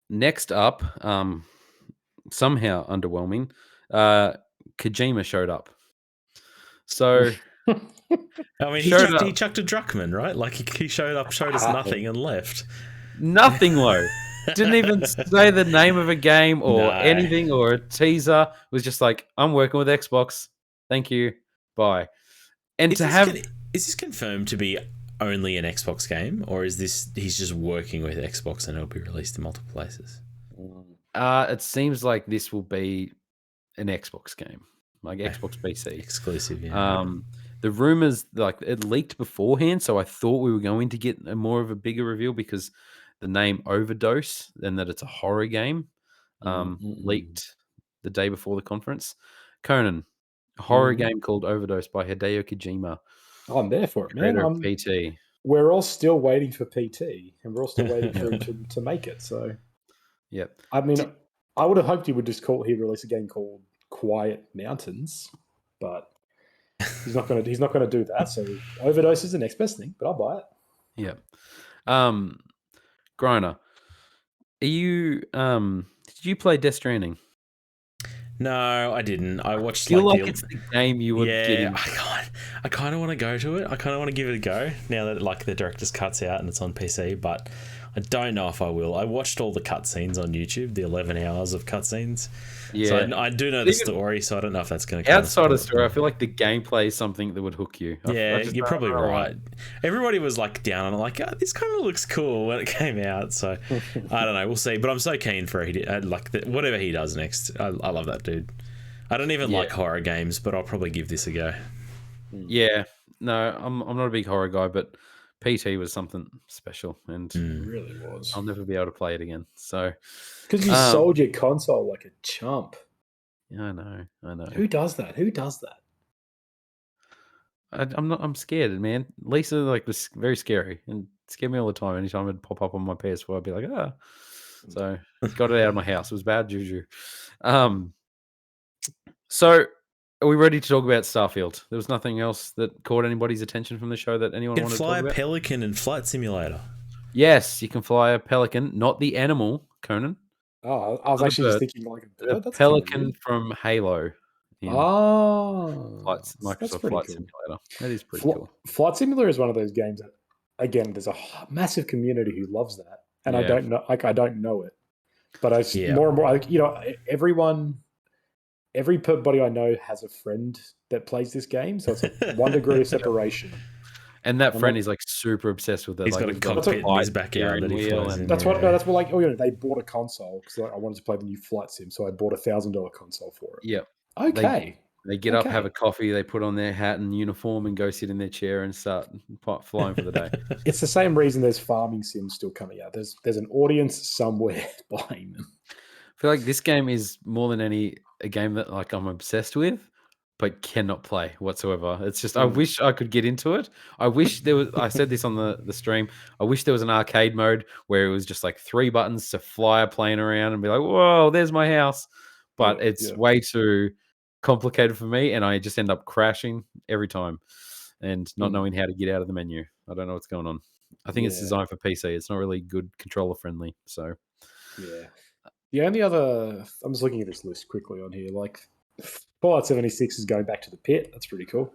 Next up, somehow underwhelming, Kojima showed up. So, I mean, he chucked a Druckmann, right? Like he showed up, showed us nothing, and left. Nothing, low. Didn't even say the name of a game or anything or a teaser. It was just like, I'm working with Xbox. Thank you. Bye. And is this confirmed to be only an Xbox game, or is he's just working with Xbox and it'll be released in multiple places? It seems like this will be an Xbox game, like Xbox PC exclusive. Yeah. The rumors, like, it leaked beforehand, so I thought we were going to get more of a bigger reveal because the name Overdose and that it's a horror game leaked the day before the conference. Conan, a horror game called Overdose by Hideo Kojima. Oh, I'm there for it, man. PT. We're all still waiting for PT, and we're all still waiting for him to make it. So, yep. I mean, I would have hoped he'd release a game called Quiet Mountains, but he's not going to do that. So, Overdose is the next best thing, but I'll buy it. Yeah. Griner, are you did you play Death Stranding? No, I didn't. I watched. I feel like it's the game you would get in. I kind of want to go to it. I kind of want to give it a go now that like the director's cut's out and it's on PC, but I don't know if I will. I watched all the cutscenes on YouTube, the 11 hours of cutscenes. Yeah, so I do know the story, so I don't know if that's going to come outside of the story. I feel like the gameplay is something that would hook you. Yeah, you're probably right. Everybody was like down on it, like, oh, this kind of looks cool when it came out. So I don't know. We'll see. But I'm so keen for whatever he does next. I love that dude. I don't even like horror games, but I'll probably give this a go. Yeah, no, I'm not a big horror guy, but PT was something special, and it really was. I'll never be able to play it again. So, because you sold your console like a chump. Yeah, I know. Who does that? I'm scared, man. Lisa was very scary and scared me all the time. Anytime it'd pop up on my PS4, I'd be like, ah. So got it out of my house. It was bad juju. So are we ready to talk about Starfield? There was nothing else that caught anybody's attention from the show that anyone wanted to talk about? You can fly a pelican in Flight Simulator. Yes, you can fly a pelican, not the animal, Conan. Oh, I was actually just thinking like a bird. That's pelican from Halo. Microsoft Flight Simulator. That is pretty cool. Flight Simulator is one of those games that, again, there's a massive community who loves that, and I don't know, I don't know it, but more and more, everybody I know has a friend that plays this game, so it's like 1 degree of separation. And that friend is like super obsessed with it. He's got a cockpit in his backyard that he flies in. That's what like. They bought a console because I wanted to play the new Flight Sim, so I bought $1,000 console for it. Yeah. Okay. They get up, have a coffee, they put on their hat and uniform and go sit in their chair and start flying for the day. It's the same reason there's farming sims still coming out. There's an audience somewhere buying them. I feel like this game is more than a game that like I'm obsessed with, but cannot play whatsoever. It's just I wish I could get into it. I wish there was. I said this on the stream. I wish there was an arcade mode where it was just like 3 buttons to fly a plane around and be like, "Whoa, there's my house." But it's way too complicated for me, and I just end up crashing every time and not knowing how to get out of the menu. I don't know what's going on. I think it's designed for PC. It's not really good controller friendly. So yeah. The only other, I'm just looking at this list quickly on here. Like Fallout 76 is going back to the pit. That's pretty cool.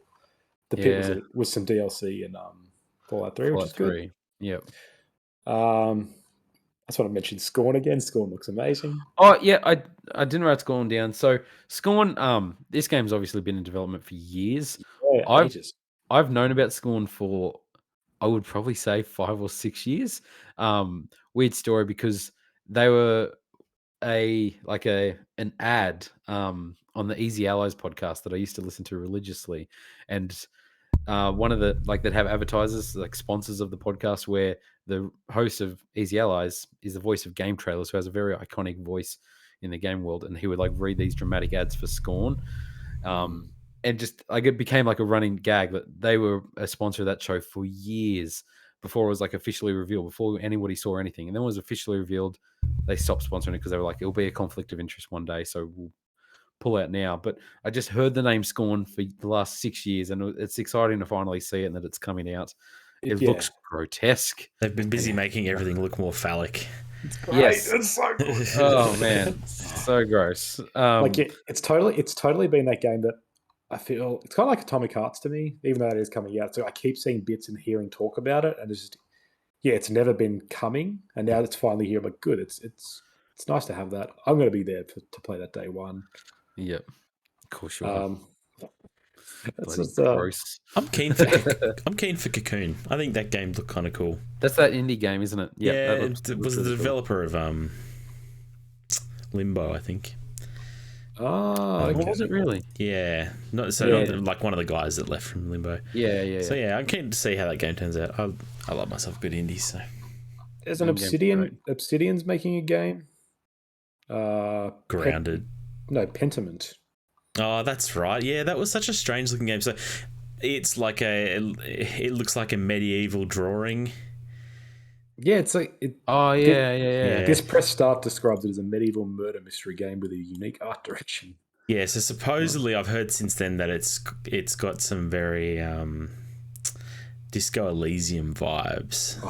The pit was some DLC in Fallout 3, which is good. Yep. That's what I mentioned. Scorn again. Scorn looks amazing. Oh yeah, I didn't write Scorn down. So Scorn, this game's obviously been in development for years. Yeah, ages. I've known about Scorn for, I would probably say 5 or 6 years. Weird story because they were an ad on the Easy Allies podcast that I used to listen to religiously, and one of the that have advertisers like sponsors of the podcast, where the host of Easy Allies is the voice of Game Trailers, who has a very iconic voice in the game world, and he would like read these dramatic ads for Scorn. And just like it became like a running gag that they were a sponsor of that show for years before it was like officially revealed, before anybody saw anything. And then it was officially revealed, they stopped sponsoring it because they were like, it'll be a conflict of interest one day, so we'll pull out now. But I just heard the name Scorn for the last 6 years, and it's exciting to finally see it and that it's coming out. It looks grotesque. They've been busy making everything look more phallic. It's great. Yes. It's so good. Oh man, so gross. It's totally been that game that I feel it's kind of like Atomic Hearts to me, even though it is coming out. So I keep seeing bits and hearing talk about it, and it's never been coming, and now it's finally here. But good, it's nice to have that. I'm going to be there to play that day one. Yep, of course you are. That's just, gross. I'm keen for Cocoon. I think that game looked kind of cool. That's that indie game, isn't it? Yep, yeah, it was the developer of Limbo, I think. Oh, okay. Was it really? Yeah, not like one of the guys that left from Limbo. Yeah. So yeah, I'm keen to see how that game turns out. I love myself good indies. So there's an Obsidian's making a game. Grounded. Pentiment. Oh, that's right. Yeah, that was such a strange looking game. So it's like it looks like a medieval drawing. Yeah, it's like yeah. This press start describes it as a medieval murder mystery game with a unique art direction. Yeah, so supposedly I've heard since then that it's got some very Disco Elysium vibes.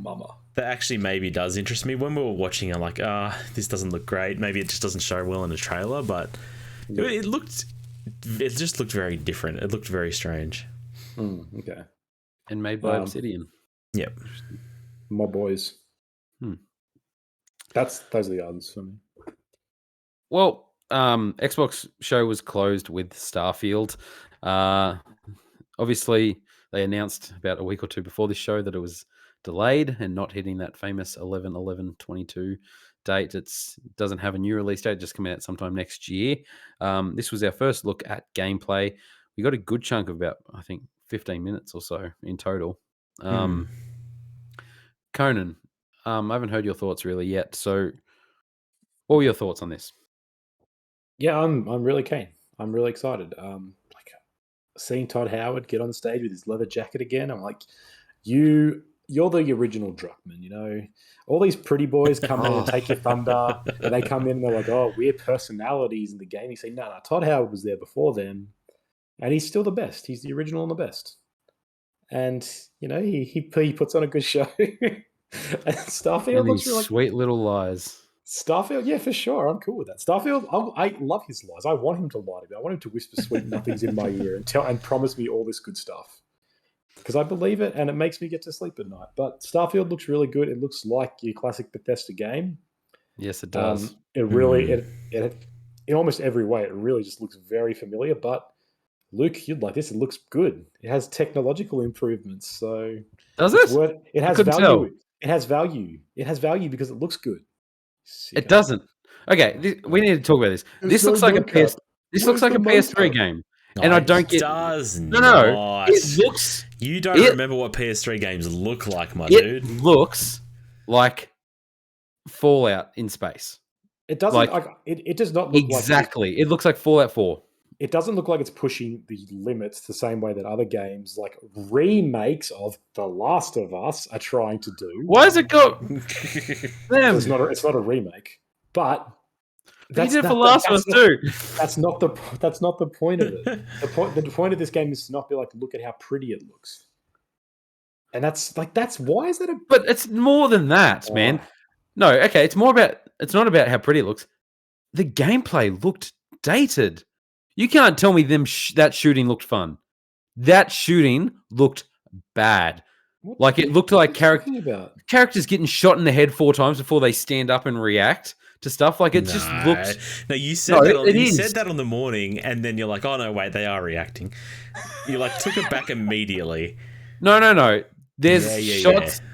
Mama. That actually maybe does interest me. When we were watching, I'm like, this doesn't look great. Maybe it just doesn't show well in a trailer, but it just looked very different. It looked very strange. Okay. And made by Obsidian. Yep. My boys. Those are the others for me. Well, Xbox show was closed with Starfield. Obviously, they announced about a week or two before this show that it was delayed and not hitting that famous 11/11/22 date. It doesn't have a new release date, just coming out sometime next year. This was our first look at gameplay. We got a good chunk of about, I think, 15 minutes or so in total. Conan, I haven't heard your thoughts really yet. So what were your thoughts on this? Yeah, I'm really keen. I'm really excited. Seeing Todd Howard get on the stage with his leather jacket again, I'm like, you're the original Druckmann, you know. All these pretty boys come in and take your thunder, and they come in and they're like, oh, we're personalities in the game. You say, no, Todd Howard was there before them, and he's still the best. He's the original and the best. And, you know, he puts on a good show. And Starfield and looks really sweet little lies. Starfield, yeah, for sure. I'm cool with that. Starfield, I love his lies. I want him to lie to me. I want him to whisper sweet nothings in my ear and promise me all this good stuff. Because I believe it, and it makes me get to sleep at night. But Starfield looks really good. It looks like your classic Bethesda game. Yes, it does. It really, it in almost every way, it really just looks very familiar. But Luke, you'd like this. It looks good. It has technological improvements. So does it? It has value. Tell. It has value. It has value because it looks good. It doesn't. Okay, we need to talk about this. This looks like a PS. This looks like a PS3 game. And no, I don't get... does No, not. it looks... You don't remember what PS3 games look like, my dude. It looks like Fallout in space. It doesn't. It does not look exactly. It looks like Fallout 4. It doesn't look like it's pushing the limits the same way that other games, like remakes of The Last of Us, are trying to do. Why has it got? It's not a remake, but that's for Last of Us too. That's not the point of it. The point of this game is to not be like, look at how pretty it looks. And that's why is that a? But it's more than that, man. No, okay, it's not about how pretty it looks. The gameplay looked dated. You can't tell me that shooting looked fun. That shooting looked bad. It looked like characters getting shot in the head 4 times before they stand up and react to stuff. Just looked. No, you said that on the morning, and then you're like, oh no, wait, they are reacting. You took it back immediately. No. There's shots. Yeah.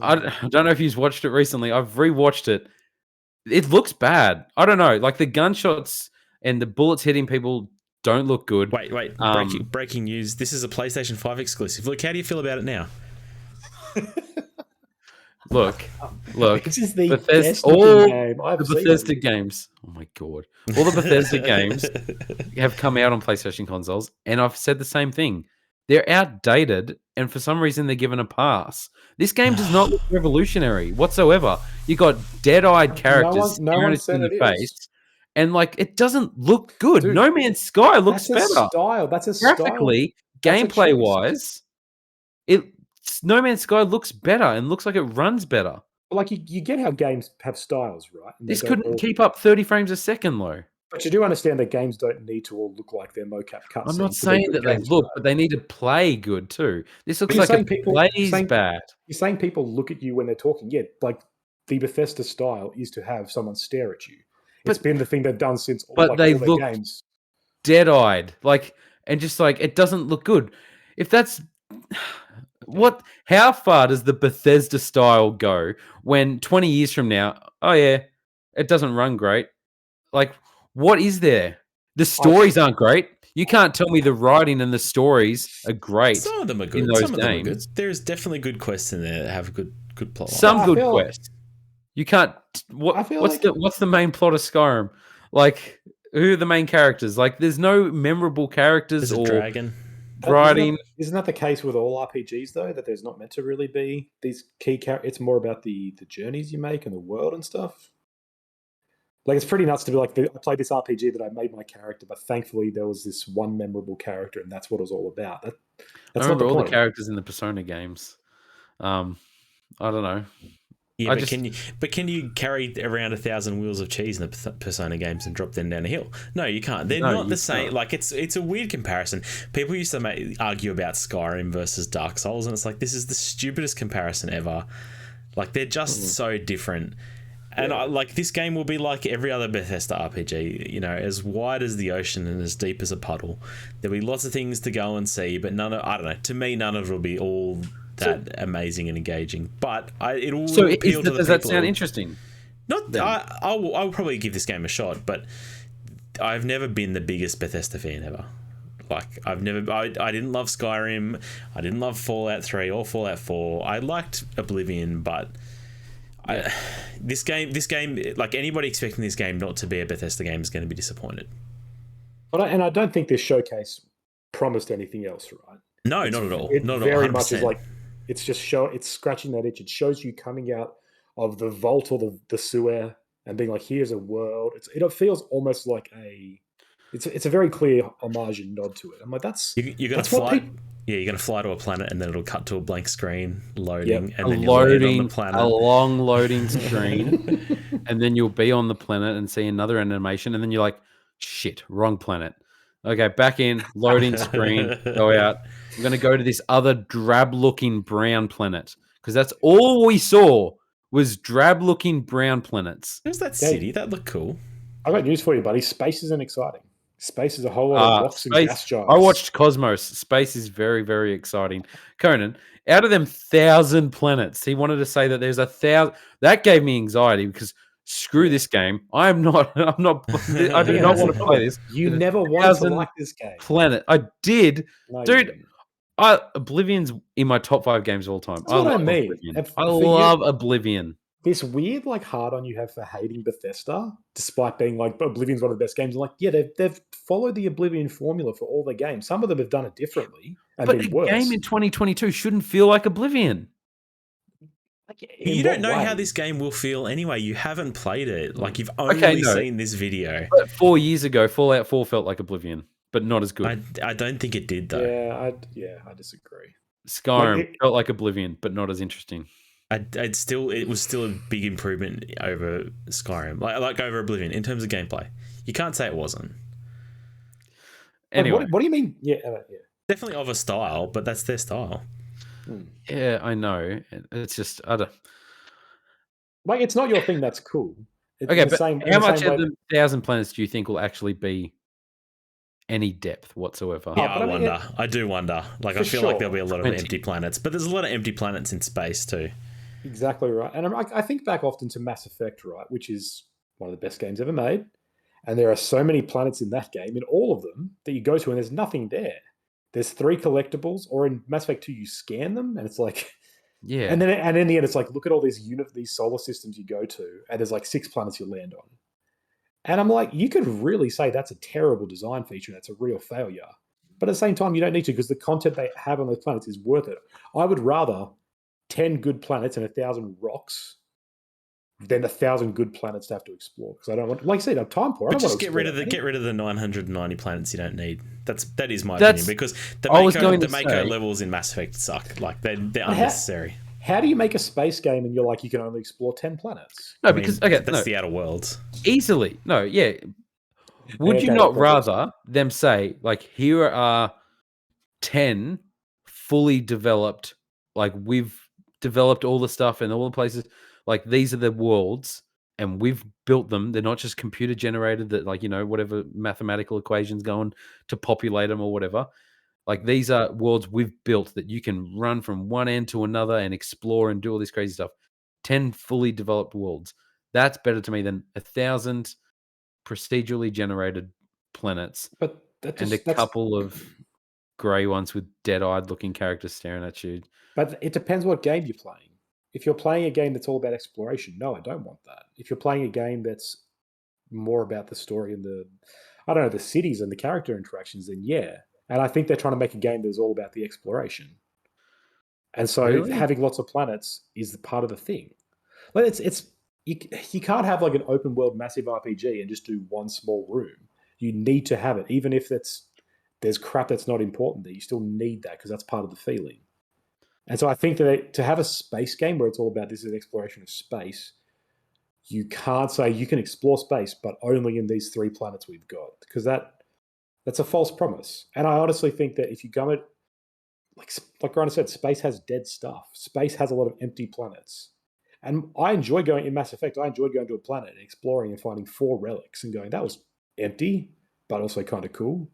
I don't know if you've watched it recently. I've rewatched it. It looks bad. I don't know. The gunshots and the bullets hitting people don't look good. Wait. Breaking news. This is a PlayStation 5 exclusive. Look, how do you feel about it now? Look. This is the best game I've seen. Bethesda games. Oh my god. All the Bethesda games have come out on PlayStation consoles, and I've said the same thing. They're outdated, and for some reason they're given a pass. This game does not look revolutionary whatsoever. You got dead-eyed characters staring us in the face, and it doesn't look good. Dude, No Man's Sky looks better. That's a style. Graphically, gameplay-wise, No Man's Sky looks better and looks like it runs better. You get how games have styles, right? And this couldn't keep up 30 frames a second, though. But you do understand that games don't need to all look like their mocap cutscenes. I'm not saying that they look, but they need to play good too. This looks like it plays bad. You're saying people look at you when they're talking. Yeah, the Bethesda style is to have someone stare at you. It's been the thing they've done since all their games. Dead-eyed. And just it doesn't look good. If that's... How far does the Bethesda style go when 20 years from now, oh yeah, it doesn't run great? What is there? The stories aren't great. You can't tell me the writing and the stories are great. Some of them are good. Some of them are good. There's definitely good quests in there that have good plot. Some good quests. You can't. What's the main plot of Skyrim? Who are the main characters? There's no memorable characters or dragon. Writing. Isn't that the case with all RPGs though? That there's not meant to really be these key characters. It's more about the journeys you make and the world and stuff. It's pretty nuts to be I played this RPG that I made my character, but thankfully there was this one memorable character, and that's what it was all about. That's I remember all the characters in the Persona games. I don't know. Yeah, can you carry around 1,000 wheels of cheese in the Persona games and drop them down a hill? No, you can't. They're not the same. It's a weird comparison. People used to argue about Skyrim versus Dark Souls, and it's this is the stupidest comparison ever. They're just so different. And this game will be like every other Bethesda RPG, as wide as the ocean and as deep as a puddle. There'll be lots of things to go and see, but to me, none of it will be all that amazing and engaging. But it will appeal to the people. Does that sound interesting? I will probably give this game a shot, but I've never been the biggest Bethesda fan ever. I didn't love Skyrim. I didn't love Fallout 3 or Fallout 4. I liked Oblivion, but... This game, anybody expecting this game not to be a Bethesda game is going to be disappointed. And I don't think this showcase promised anything else, right? No, not at all. It not very 100%. Much is it's just it's scratching that itch. It shows you coming out of the vault or the sewer and being here's a world. It feels almost like it's a very clear homage and nod to it. I'm that's you're going to fly. Yeah, you're going to fly to a planet and then it'll cut to a blank screen loading, and then you'll land on the planet. A long loading screen, and then you'll be on the planet and see another animation, and then you're like, shit, wrong planet. Okay, back in, loading screen, go out. We're going to go to this other drab-looking brown planet, because that's all we saw was drab-looking brown planets. There's that city. That looked cool. I got news for you, buddy. Space isn't exciting. Space is a whole lot of rocks and gas giants. I watched Cosmos. Space is very, very exciting. Conan, out of them 1,000 planets, he wanted to say that there's 1,000. That gave me anxiety because screw this game. I'm not. I do not want to play this. You never wanted to like this game. Planet. I did, no, dude. Oblivion's in my top 5 games of all time. That's what I mean. I love Oblivion. This weird hard on you have for hating Bethesda, despite being Oblivion's one of the best games. And they've followed the Oblivion formula for all their games. Some of them have done it differently and been worse. But a game in 2022 shouldn't feel like Oblivion. You don't know how this game will feel anyway. You haven't played it. You've only seen this video. But 4 years ago, Fallout 4 felt like Oblivion, but not as good. I don't think it did, though. I disagree. Skyrim felt like Oblivion, but not as interesting. It was still a big improvement over Skyrim, like over Oblivion in terms of gameplay. You can't say it wasn't. Anyway, what do you mean? Yeah. Definitely of a style, but that's their style. Yeah, I know. It's just I don't. It's not your thing. That's cool. Okay, but how much of the 1,000 planets do you think will actually be any depth whatsoever? Yeah, I do wonder. I feel like there'll be a lot of empty planets, but there's a lot of empty planets in space too. Exactly right. And I think back often to Mass Effect, right, which is one of the best games ever made. And there are so many planets in that game, in all of them, that you go to and there's nothing there. There's 3 collectibles, or in Mass Effect 2, you scan them, and it's yeah. And then in the end, it's look at all these solar systems you go to, and there's 6 planets you land on. And I'm you could really say that's a terrible design feature, and that's a real failure. But at the same time, you don't need to, because the content they have on those planets is worth it. I would rather 10 good planets and 1,000 rocks than 1,000 good planets to have to explore, because I don't want, like I said, I'm time poor. But just get rid of the 990 planets you don't need. That is my opinion, because the Mako levels in Mass Effect suck. They're unnecessary. How do you make a space game and you're you can only explore 10 planets? No, because that's the Outer Worlds. Easily, no, yeah. Would you not rather them say here are 10 fully developed, we've developed all the stuff and all the places, these are the worlds and we've built them. They're not just computer generated that whatever mathematical equations going to populate them or whatever. These are worlds we've built that you can run from one end to another and explore and do all this crazy stuff. 10 fully developed worlds. That's better to me than 1,000 procedurally generated planets and a couple of grey ones with dead-eyed looking characters staring at you. But it depends what game you're playing. If you're playing a game that's all about exploration, no, I don't want that. If you're playing a game that's more about the story and the cities and the character interactions, then yeah. And I think they're trying to make a game that's all about the exploration. And so having lots of planets is part of the thing. You can't have an open world massive RPG and just do one small room. You need to have it, even if there's crap that's not important there. You still need that because that's part of the feeling. And so I think that to have a space game where it's all about this is an exploration of space, you can't say you can explore space, but only in these 3 planets we've got, because that's a false promise. And I honestly think that if you go at, like Ryan said, space has dead stuff. Space has a lot of empty planets. And I enjoy going in Mass Effect. I enjoyed going to a planet and exploring and finding 4 relics and going, that was empty, but also kind of cool.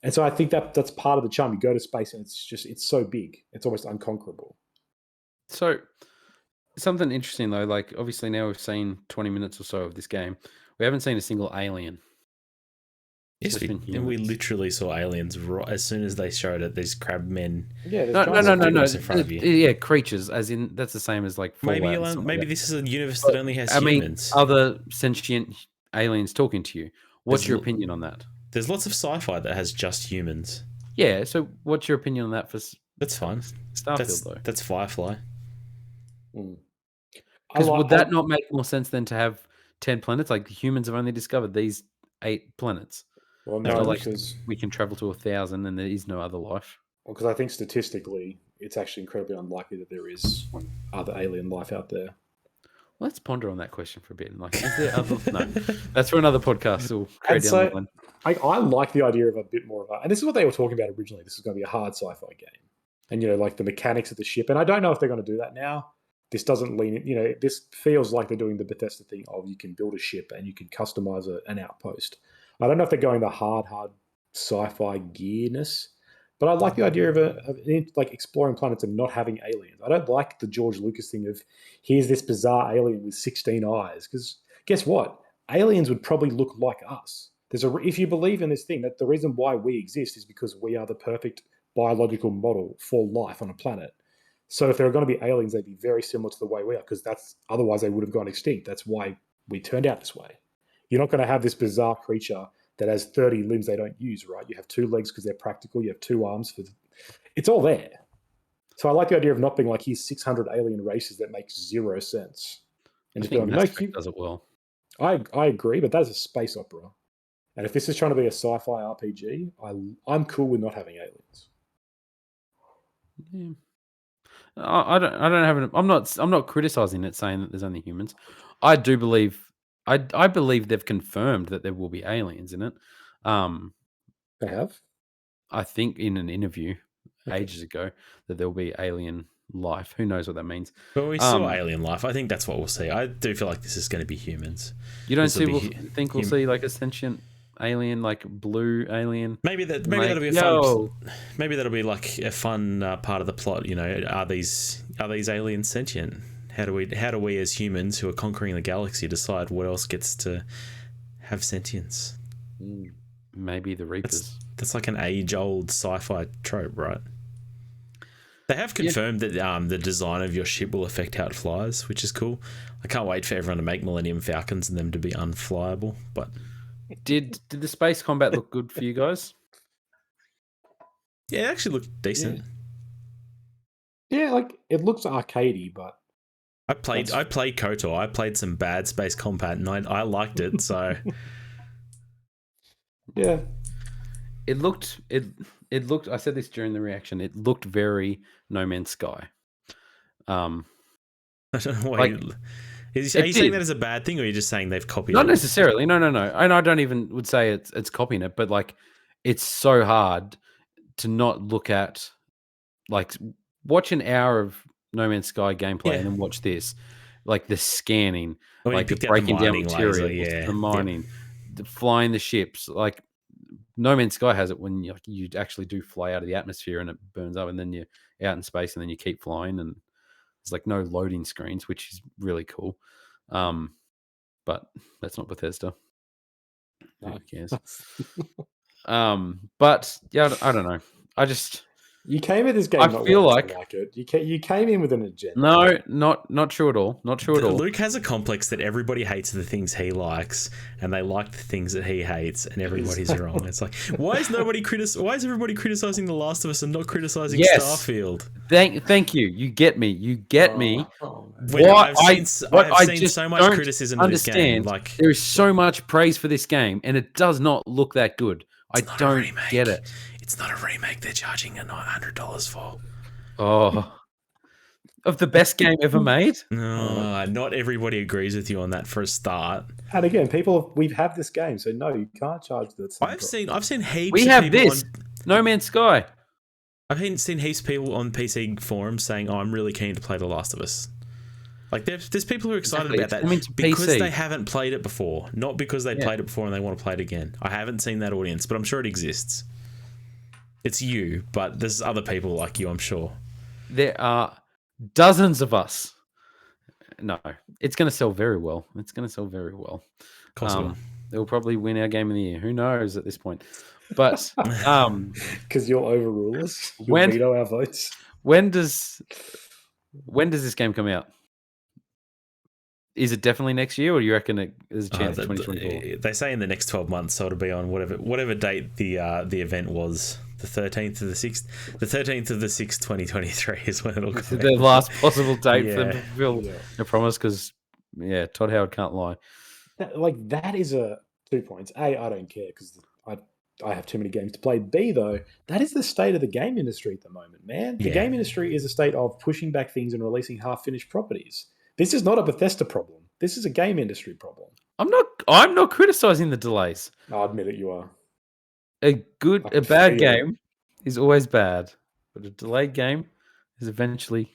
And so I think that's part of the charm. You go to space and it's so big. It's almost unconquerable. So something interesting though, obviously now we've seen 20 minutes or so of this game. We haven't seen a single alien. Yes, we literally saw aliens as soon as they showed it. These crab men. Yeah, no. In front of you. Yeah, creatures. As in, that's the same as maybe this is a universe that only has humans. Other sentient aliens talking to you. What's your opinion on that? There's lots of sci-fi that has just humans. Yeah. So, what's your opinion on that for? That's fine. Starfield though. That's Firefly. Because would that not make more sense than to have 10 planets? Humans have only discovered these 8 planets. Well, no, because we can travel to 1,000 and there is no other life. Well, because I think statistically, it's actually incredibly unlikely that there is other alien life out there. Let's ponder on that question for a bit. Is there other? No, that's for another podcast. We'll create down the line. I like the idea of a bit more of and this is what they were talking about originally. This is going to be a hard sci-fi game, and the mechanics of the ship. And I don't know if they're going to do that now. This doesn't lean. This feels like they're doing the Bethesda thing of you can build a ship and you can customize an outpost. I don't know if they're going the hard sci-fi gearness, but I like the idea of exploring planets and not having aliens. I don't like the George Lucas thing of here's this bizarre alien with 16 eyes, because guess what? Aliens would probably look like us. If you believe in this thing, that the reason why we exist is because we are the perfect biological model for life on a planet. So if there are going to be aliens, they'd be very similar to the way we are, because otherwise they would have gone extinct. That's why we turned out this way. You're not going to have this bizarre creature that has 30 limbs they don't use, right? You have 2 legs because they're practical. You have 2 arms it's all there. So I like the idea of not being like, here's 600 alien races that makes 0 sense. And I just being think like, Mass no, Effect does it well. I agree, but that is a space opera. And if this is trying to be a sci-fi RPG, I'm cool with not having aliens. Yeah. I don't have I'm not criticizing it, saying that there's only humans. I do believe I believe they've confirmed that there will be aliens in it. They have? I think in an interview ages ago that there'll be alien life. Who knows what that means? But we saw alien life. I think that's what we'll see. I do feel like this is going to be humans. You don't see? Think we'll see like a sentient alien, like blue alien? Maybe that'll be a fun. Maybe that'll be like a fun part of the plot. You know, are these aliens sentient? How do we as humans who are conquering the galaxy decide what else gets to have sentience? Maybe the Reapers. That's like an age-old sci-fi trope, right? They have confirmed that the design of your ship will affect how it flies, which is cool. I can't wait for everyone to make Millennium Falcons and them to be unflyable. But did the space combat look good for you guys? Yeah, it actually looked decent. Yeah, like it looks arcadey, but I played KOTOR. I played some bad space combat, and I liked it. So yeah, it looked. I said this during the reaction. It looked very No Man's Sky. I don't know why. Are you saying that as a bad thing, or are you just saying they've copied it? Not necessarily. No. And I don't even would say it's copying it, but like it's so hard to not look at, like, watch an hour of No Man's Sky gameplay and then watch this, like the scanning, like the breaking down materials, the mining, the flying the ships. Like No Man's Sky has it when you actually do fly out of the atmosphere and it burns up, and then you're out in space and then you keep flying, and there's like no loading screens, which is really cool. But that's not Bethesda. Who cares? But yeah, I don't know. You came at this game. I feel like it. You came in with an agenda. No, not true at all. Not true at all. Luke has a complex that everybody hates the things he likes, and they like the things that he hates, and everybody's wrong. It's like, why is everybody criticizing The Last of Us and not criticizing Starfield? Thank you. You get me. You get me. I've seen so much criticism of this game. Like, there is so much praise for this game, and it does not look that good. I don't get it. It's not a remake. They're charging $100 for. Oh, of the best game ever made? No, not everybody agrees with you on that for a start. And again, we've had this game, so no, you can't charge that. I've seen heaps. We have this No Man's Sky. I've seen heaps of people on PC forums saying, "Oh, I'm really keen to play The Last of Us." Like, there's people who are excited about that because they haven't played it before, not because they played it before and they want to play it again. I haven't seen that audience, but I'm sure it exists. It's you, but there's other people like you, I'm sure. There are dozens of us. No, it's going to sell very well. It will probably win our game of the year. Who knows at this point? But because you'll overrule us, you'll veto our votes. When does this game come out? Is it definitely next year, or do you reckon there's a chance 2024? They say in the next 12 months, so it'll be on whatever date the event was. The 13th of the 6th, 2023 is when it'll come out. The last possible date for them to fulfill their promise, because Todd Howard can't lie. That is 2 points. A, I don't care because I have too many games to play. B, though, that is the state of the game industry at the moment, man. The game industry is a state of pushing back things and releasing half-finished properties. This is not a Bethesda problem. This is a game industry problem. I'm not criticizing the delays. I'll admit it, you are. A bad game is always bad, but a delayed game is eventually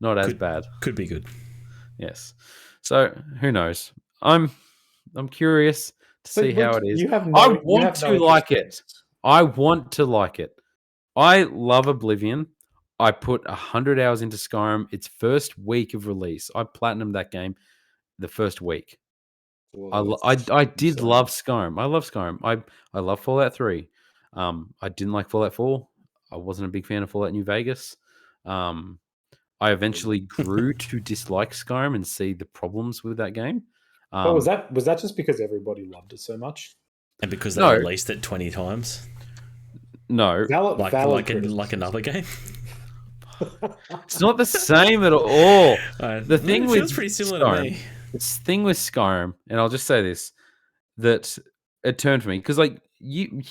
not as bad. Could be good. Yes. So who knows? I'm curious to see how it is. I want to like it. I want to like it. I love Oblivion. I put 100 hours into Skyrim its first week of release. I platinumed that game the first week. I did love Skyrim. I love Skyrim. I love Fallout 3. I didn't like Fallout 4. I wasn't a big fan of Fallout New Vegas. I eventually grew to dislike Skyrim and see the problems with that game. But was that just because everybody loved it so much? And because they released it 20 times? No. Like another game? It's not the same at all. The thing it feels pretty similar Skyrim, to me. The thing with Skyrim, and I'll just say this, that it turned for me because, like, you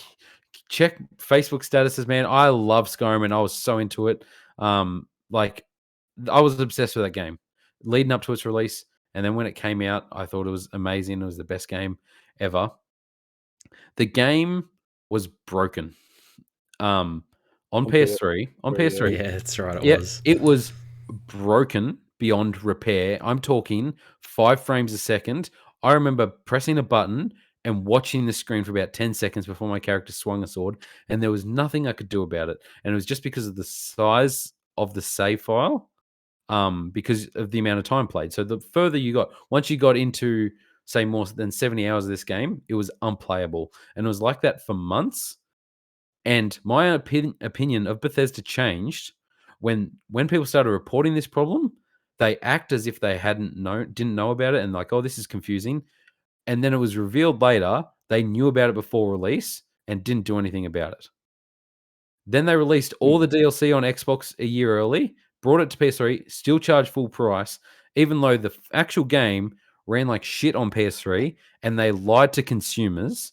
check Facebook statuses, man. I love Skyrim, and I was so into it. Like, I was obsessed with that game leading up to its release, and then when it came out, I thought it was amazing. It was the best game ever. The game was broken. On PS3. On PS3. Yeah, that's right. It was. It was broken beyond repair. I'm talking 5 frames a second. I remember pressing a button and watching the screen for about 10 seconds before my character swung a sword, and there was nothing I could do about it. And it was just because of the size of the save file, because of the amount of time played. So the further you got, once you got into, say, more than 70 hours of this game, it was unplayable. And it was like that for months. And my opinion of Bethesda changed when people started reporting this problem. They act as if they didn't know about it, and like, oh, this is confusing. And then it was revealed later they knew about it before release and didn't do anything about it. Then they released all the DLC on Xbox a year early, brought it to PS3, still charged full price, even though the actual game ran like shit on PS3, and they lied to consumers.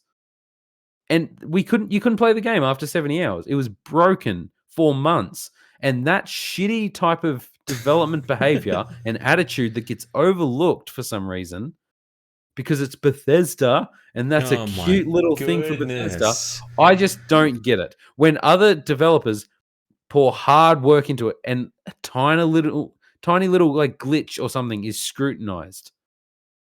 And you couldn't play the game after 70 hours. It was broken for months. And that shitty type of development behavior and attitude that gets overlooked for some reason because it's Bethesda and that's a cute little thing for Bethesda. I just don't get it. When other developers pour hard work into it and a tiny little like glitch or something is scrutinized.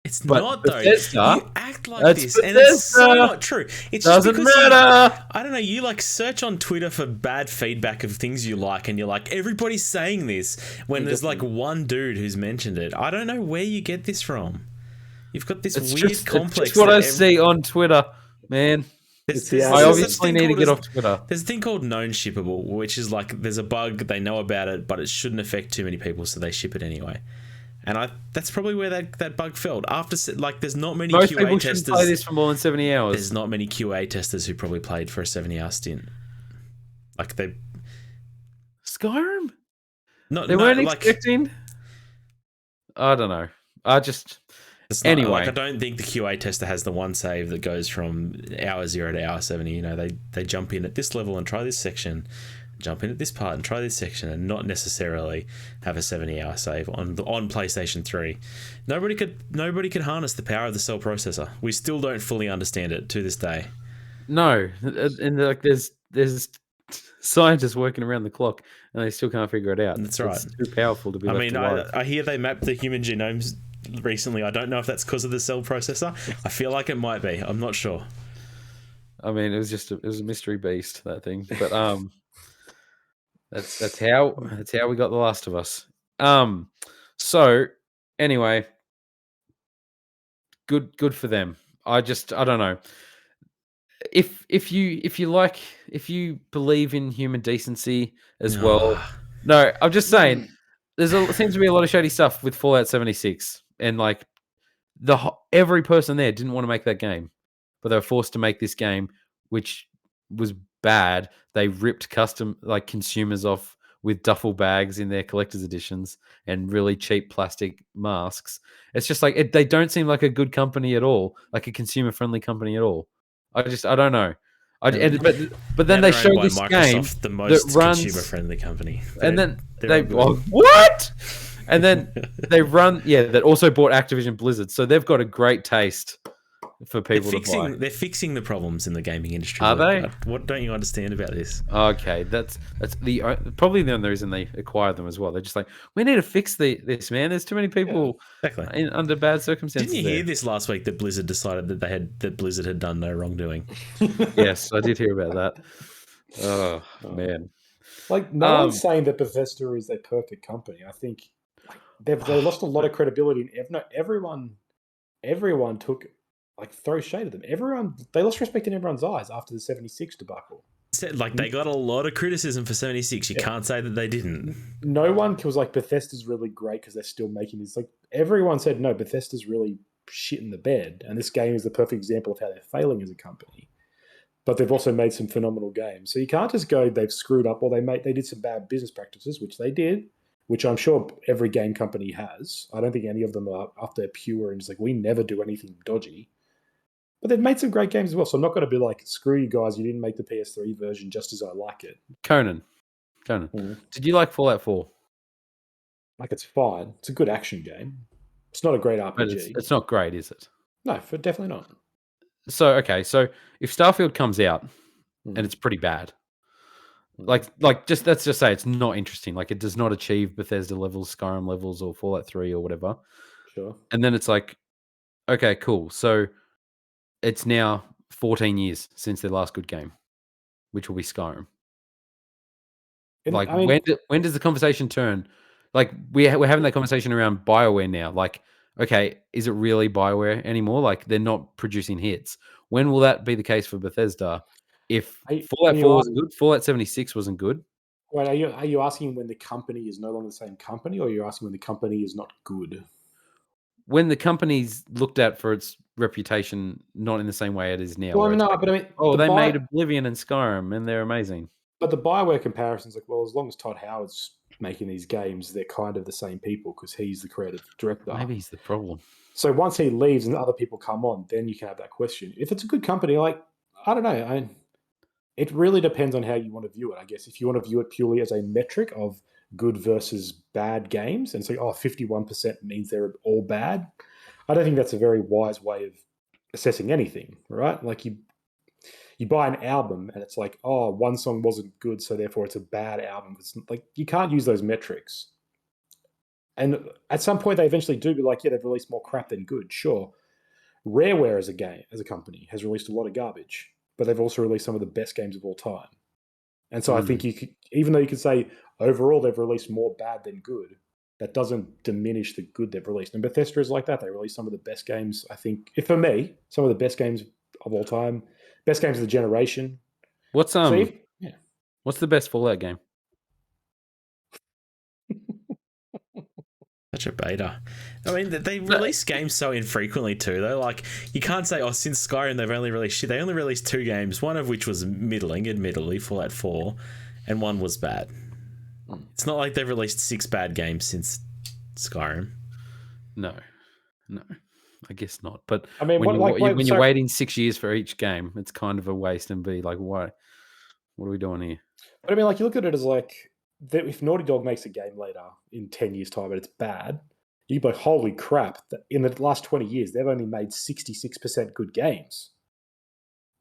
It's but not Bethesda, though. You act like this, and it's so not true. It's doesn't just because matter. I don't know. You like search on Twitter for bad feedback of things you like, and you're like, everybody's saying this when there's like one dude who's mentioned it. I don't know where you get this from. You've got this weird complex. It's what I see on Twitter, man. I obviously need to get off Twitter. There's a thing called known shippable, which is like there's a bug, they know about it, but it shouldn't affect too many people, so they ship it anyway. And that's probably where that bug fell. After, like, there's not many Most QA people testers. Shouldn't play this for more than 70 hours. There's not many QA testers who probably played for a 70-hour stint. Like Skyrim? They weren't expecting. I don't know. Anyway, I don't think the QA tester has the one save that goes from hour 0 to hour 70. You know, they jump in at this level and try this section, jump in at this part and try this section, and not necessarily have a 70-hour save on PlayStation 3. Nobody could harness the power of the cell processor. We still don't fully understand it to this day. No, and like there's scientists working around the clock, and they still can't figure it out. That's right. It's too powerful to be. I hear they mapped the human genomes recently. I don't know if that's because of the cell processor. I feel like it might be. I'm not sure. I mean, it was a mystery beast, that thing. But that's how we got The Last of Us. So anyway, good for them. I don't know. If you believe in human decency as well. No, I'm just saying seems to be a lot of shady stuff with Fallout 76, and like every person there didn't want to make that game, but they were forced to make this game, which was bad. They ripped consumers off with duffel bags in their collector's editions and really cheap plastic masks. It's just like they don't seem like a good company at all, like a consumer friendly company at all. I don't know. But then they show this game, the most consumer friendly company, and then what? And then they run, that also bought Activision Blizzard, so they've got a great taste for people to buy. They're fixing the problems in the gaming industry. Are they? What don't you understand about this? Okay, that's probably the only reason they acquired them as well. They're just like, we need to fix this, man. There's too many people under bad circumstances. Didn't you hear this last week that Blizzard decided that Blizzard had done no wrongdoing? Yes, I did hear about that. Oh man, like no one's saying that Bethesda is a perfect company. I think they lost a lot of credibility. Everyone took like throw shade at them. They lost respect in everyone's eyes after the 76 debacle. Like, they got a lot of criticism for 76. You can't say that they didn't. No one was like, Bethesda's really great because they're still making this. Like, everyone said, no, Bethesda's really shit in the bed. And this game is the perfect example of how they're failing as a company. But they've also made some phenomenal games. So you can't just go, they've screwed up, or they did some bad business practices, which they did, which I'm sure every game company has. I don't think any of them are up there pure and just like, we never do anything dodgy. But they've made some great games as well. So I'm not going to be like, screw you guys, you didn't make the PS3 version just as I like it. Conan. Did you like Fallout 4? Like, it's fine. It's a good action game. It's not a great RPG. But it's not great, is it? No, definitely not. So, okay. So if Starfield comes out and it's pretty bad, let's just say it's not interesting. Like, it does not achieve Bethesda levels, Skyrim levels, or Fallout 3 or whatever. Sure. And then it's like, okay, cool. So it's now 14 years since their last good game, which will be Skyrim. Like, when does the conversation turn? Like, we're having that conversation around BioWare now. Like, okay, is it really BioWare anymore? Like, they're not producing hits. When will that be the case for Bethesda? If Fallout 4 wasn't good, Fallout 76 wasn't good. Wait, are you asking when the company is no longer the same company, or are you asking when the company is not good? When the company's looked at for its reputation, not in the same way it is now. Well, but I mean, they made Oblivion and Skyrim, and they're amazing. But the BioWare comparison's like, well, as long as Todd Howard's making these games, they're kind of the same people because he's the creative director. Maybe he's the problem. So once he leaves and other people come on, then you can have that question. If it's a good company, like, I don't know. It really depends on how you want to view it, I guess. If you want to view it purely as a metric of good versus bad games and say, 51% means they're all bad, I don't think that's a very wise way of assessing anything, right? Like, you buy an album and it's like, one song wasn't good, so therefore it's a bad album. It's like, you can't use those metrics. And at some point they eventually do be like, yeah, they've released more crap than good. Sure. Rareware as a company has released a lot of garbage, but they've also released some of the best games of all time. And so I think even though you could say overall they've released more bad than good, that doesn't diminish the good they've released. And Bethesda is like that. They release some of the best games, I think, for me, some of the best games of all time, best games of the generation. What's the best Fallout game? Such a beta. I mean, they release games so infrequently too, though. Like, you can't say, since Skyrim they've only released shit. They only released 2 games, one of which was middling, admittedly, Fallout 4, and one was bad. It's not like they've released 6 bad games since Skyrim. No, I guess not. But I mean, when you're waiting 6 years for each game, it's kind of a waste and be like, why? What are we doing here? But I mean, like, you look at it as like, if Naughty Dog makes a game later in 10 years' time and it's bad, you'd be like, holy crap, in the last 20 years, they've only made 66% good games.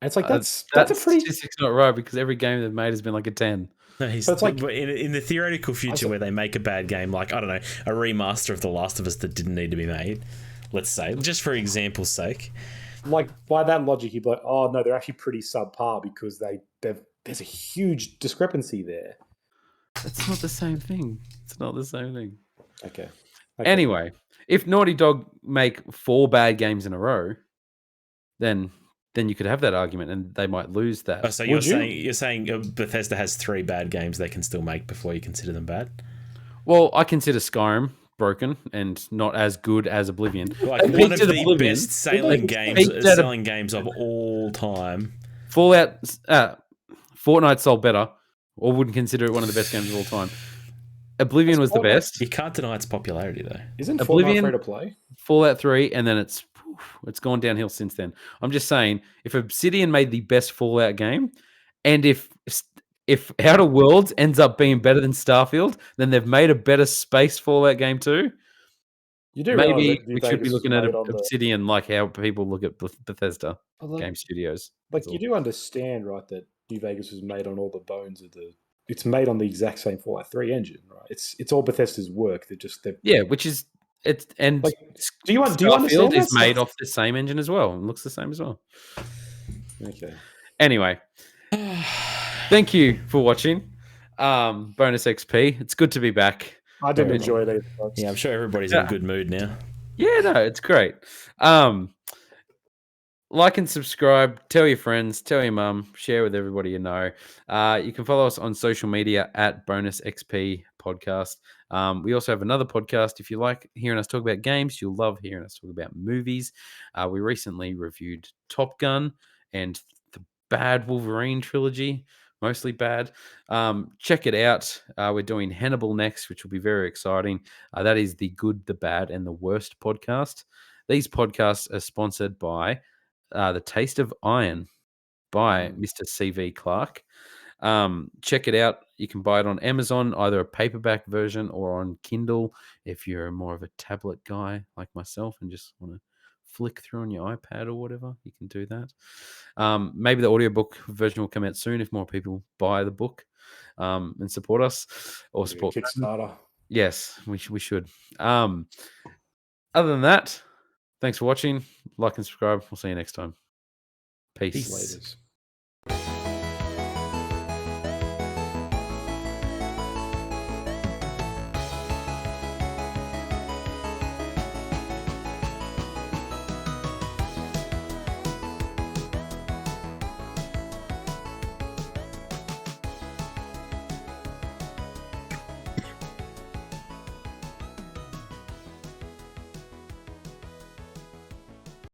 And it's like, that's a pretty... statistic's not right, because every game they've made has been like a 10. No, but like, in the theoretical future where they make a bad game, like, I don't know, a remaster of The Last of Us that didn't need to be made, let's say, just for example's sake. Like, by that logic, you'd be like, oh, no, they're actually pretty subpar because there's a huge discrepancy there. It's not the same thing. Okay. Anyway, if Naughty Dog make 4 bad games in a row, then you could have that argument, and they might lose that. Oh, so you're saying Bethesda has 3 bad games they can still make before you consider them bad? Well, I consider Skyrim broken and not as good as Oblivion. Like, one of the best selling games of all time. Fallout, Fortnite sold better, or wouldn't consider it one of the best games of all time. Oblivion was the best. You can't deny its popularity, though. Isn't Oblivion free to play? Fallout 3, and then it's gone downhill since then. I'm just saying, if Obsidian made the best Fallout game, and if Outer Worlds ends up being better than Starfield, then they've made a better space Fallout game too. Maybe we should be looking at Obsidian like how people look at Bethesda game studios. Like, you do understand, right, that New Vegas was made on all the bones of it's made on the exact same Fallout 3 engine, right? It's all Bethesda's work. Which is it's and like, do you understand Starfield is made off the same engine as well and looks the same as well. Okay. Anyway, thank you for watching. Bonus XP. It's good to be back. I didn't enjoy it either. Yeah, I'm sure everybody's in a good mood now. Yeah, no, it's great. like and subscribe. Tell your friends. Tell your mum. Share with everybody you know. You can follow us on social media at Bonus XP Podcast. We also have another podcast. If you like hearing us talk about games, you'll love hearing us talk about movies. We recently reviewed Top Gun and the bad Wolverine trilogy. Mostly bad. Check it out. We're doing Hannibal next, which will be very exciting. That is the Good, the Bad, and the Worst podcast. These podcasts are sponsored by The Taste of Iron by Mr. C.V. Clark. Check it out. You can buy it on Amazon, either a paperback version or on Kindle. If you're more of a tablet guy like myself and just want to flick through on your iPad or whatever, you can do that. Maybe the audiobook version will come out soon if more people buy the book and support us or support Kickstarter. Yes, we should. Other than that, thanks for watching. Like and subscribe. We'll see you next time. Peace. Peace.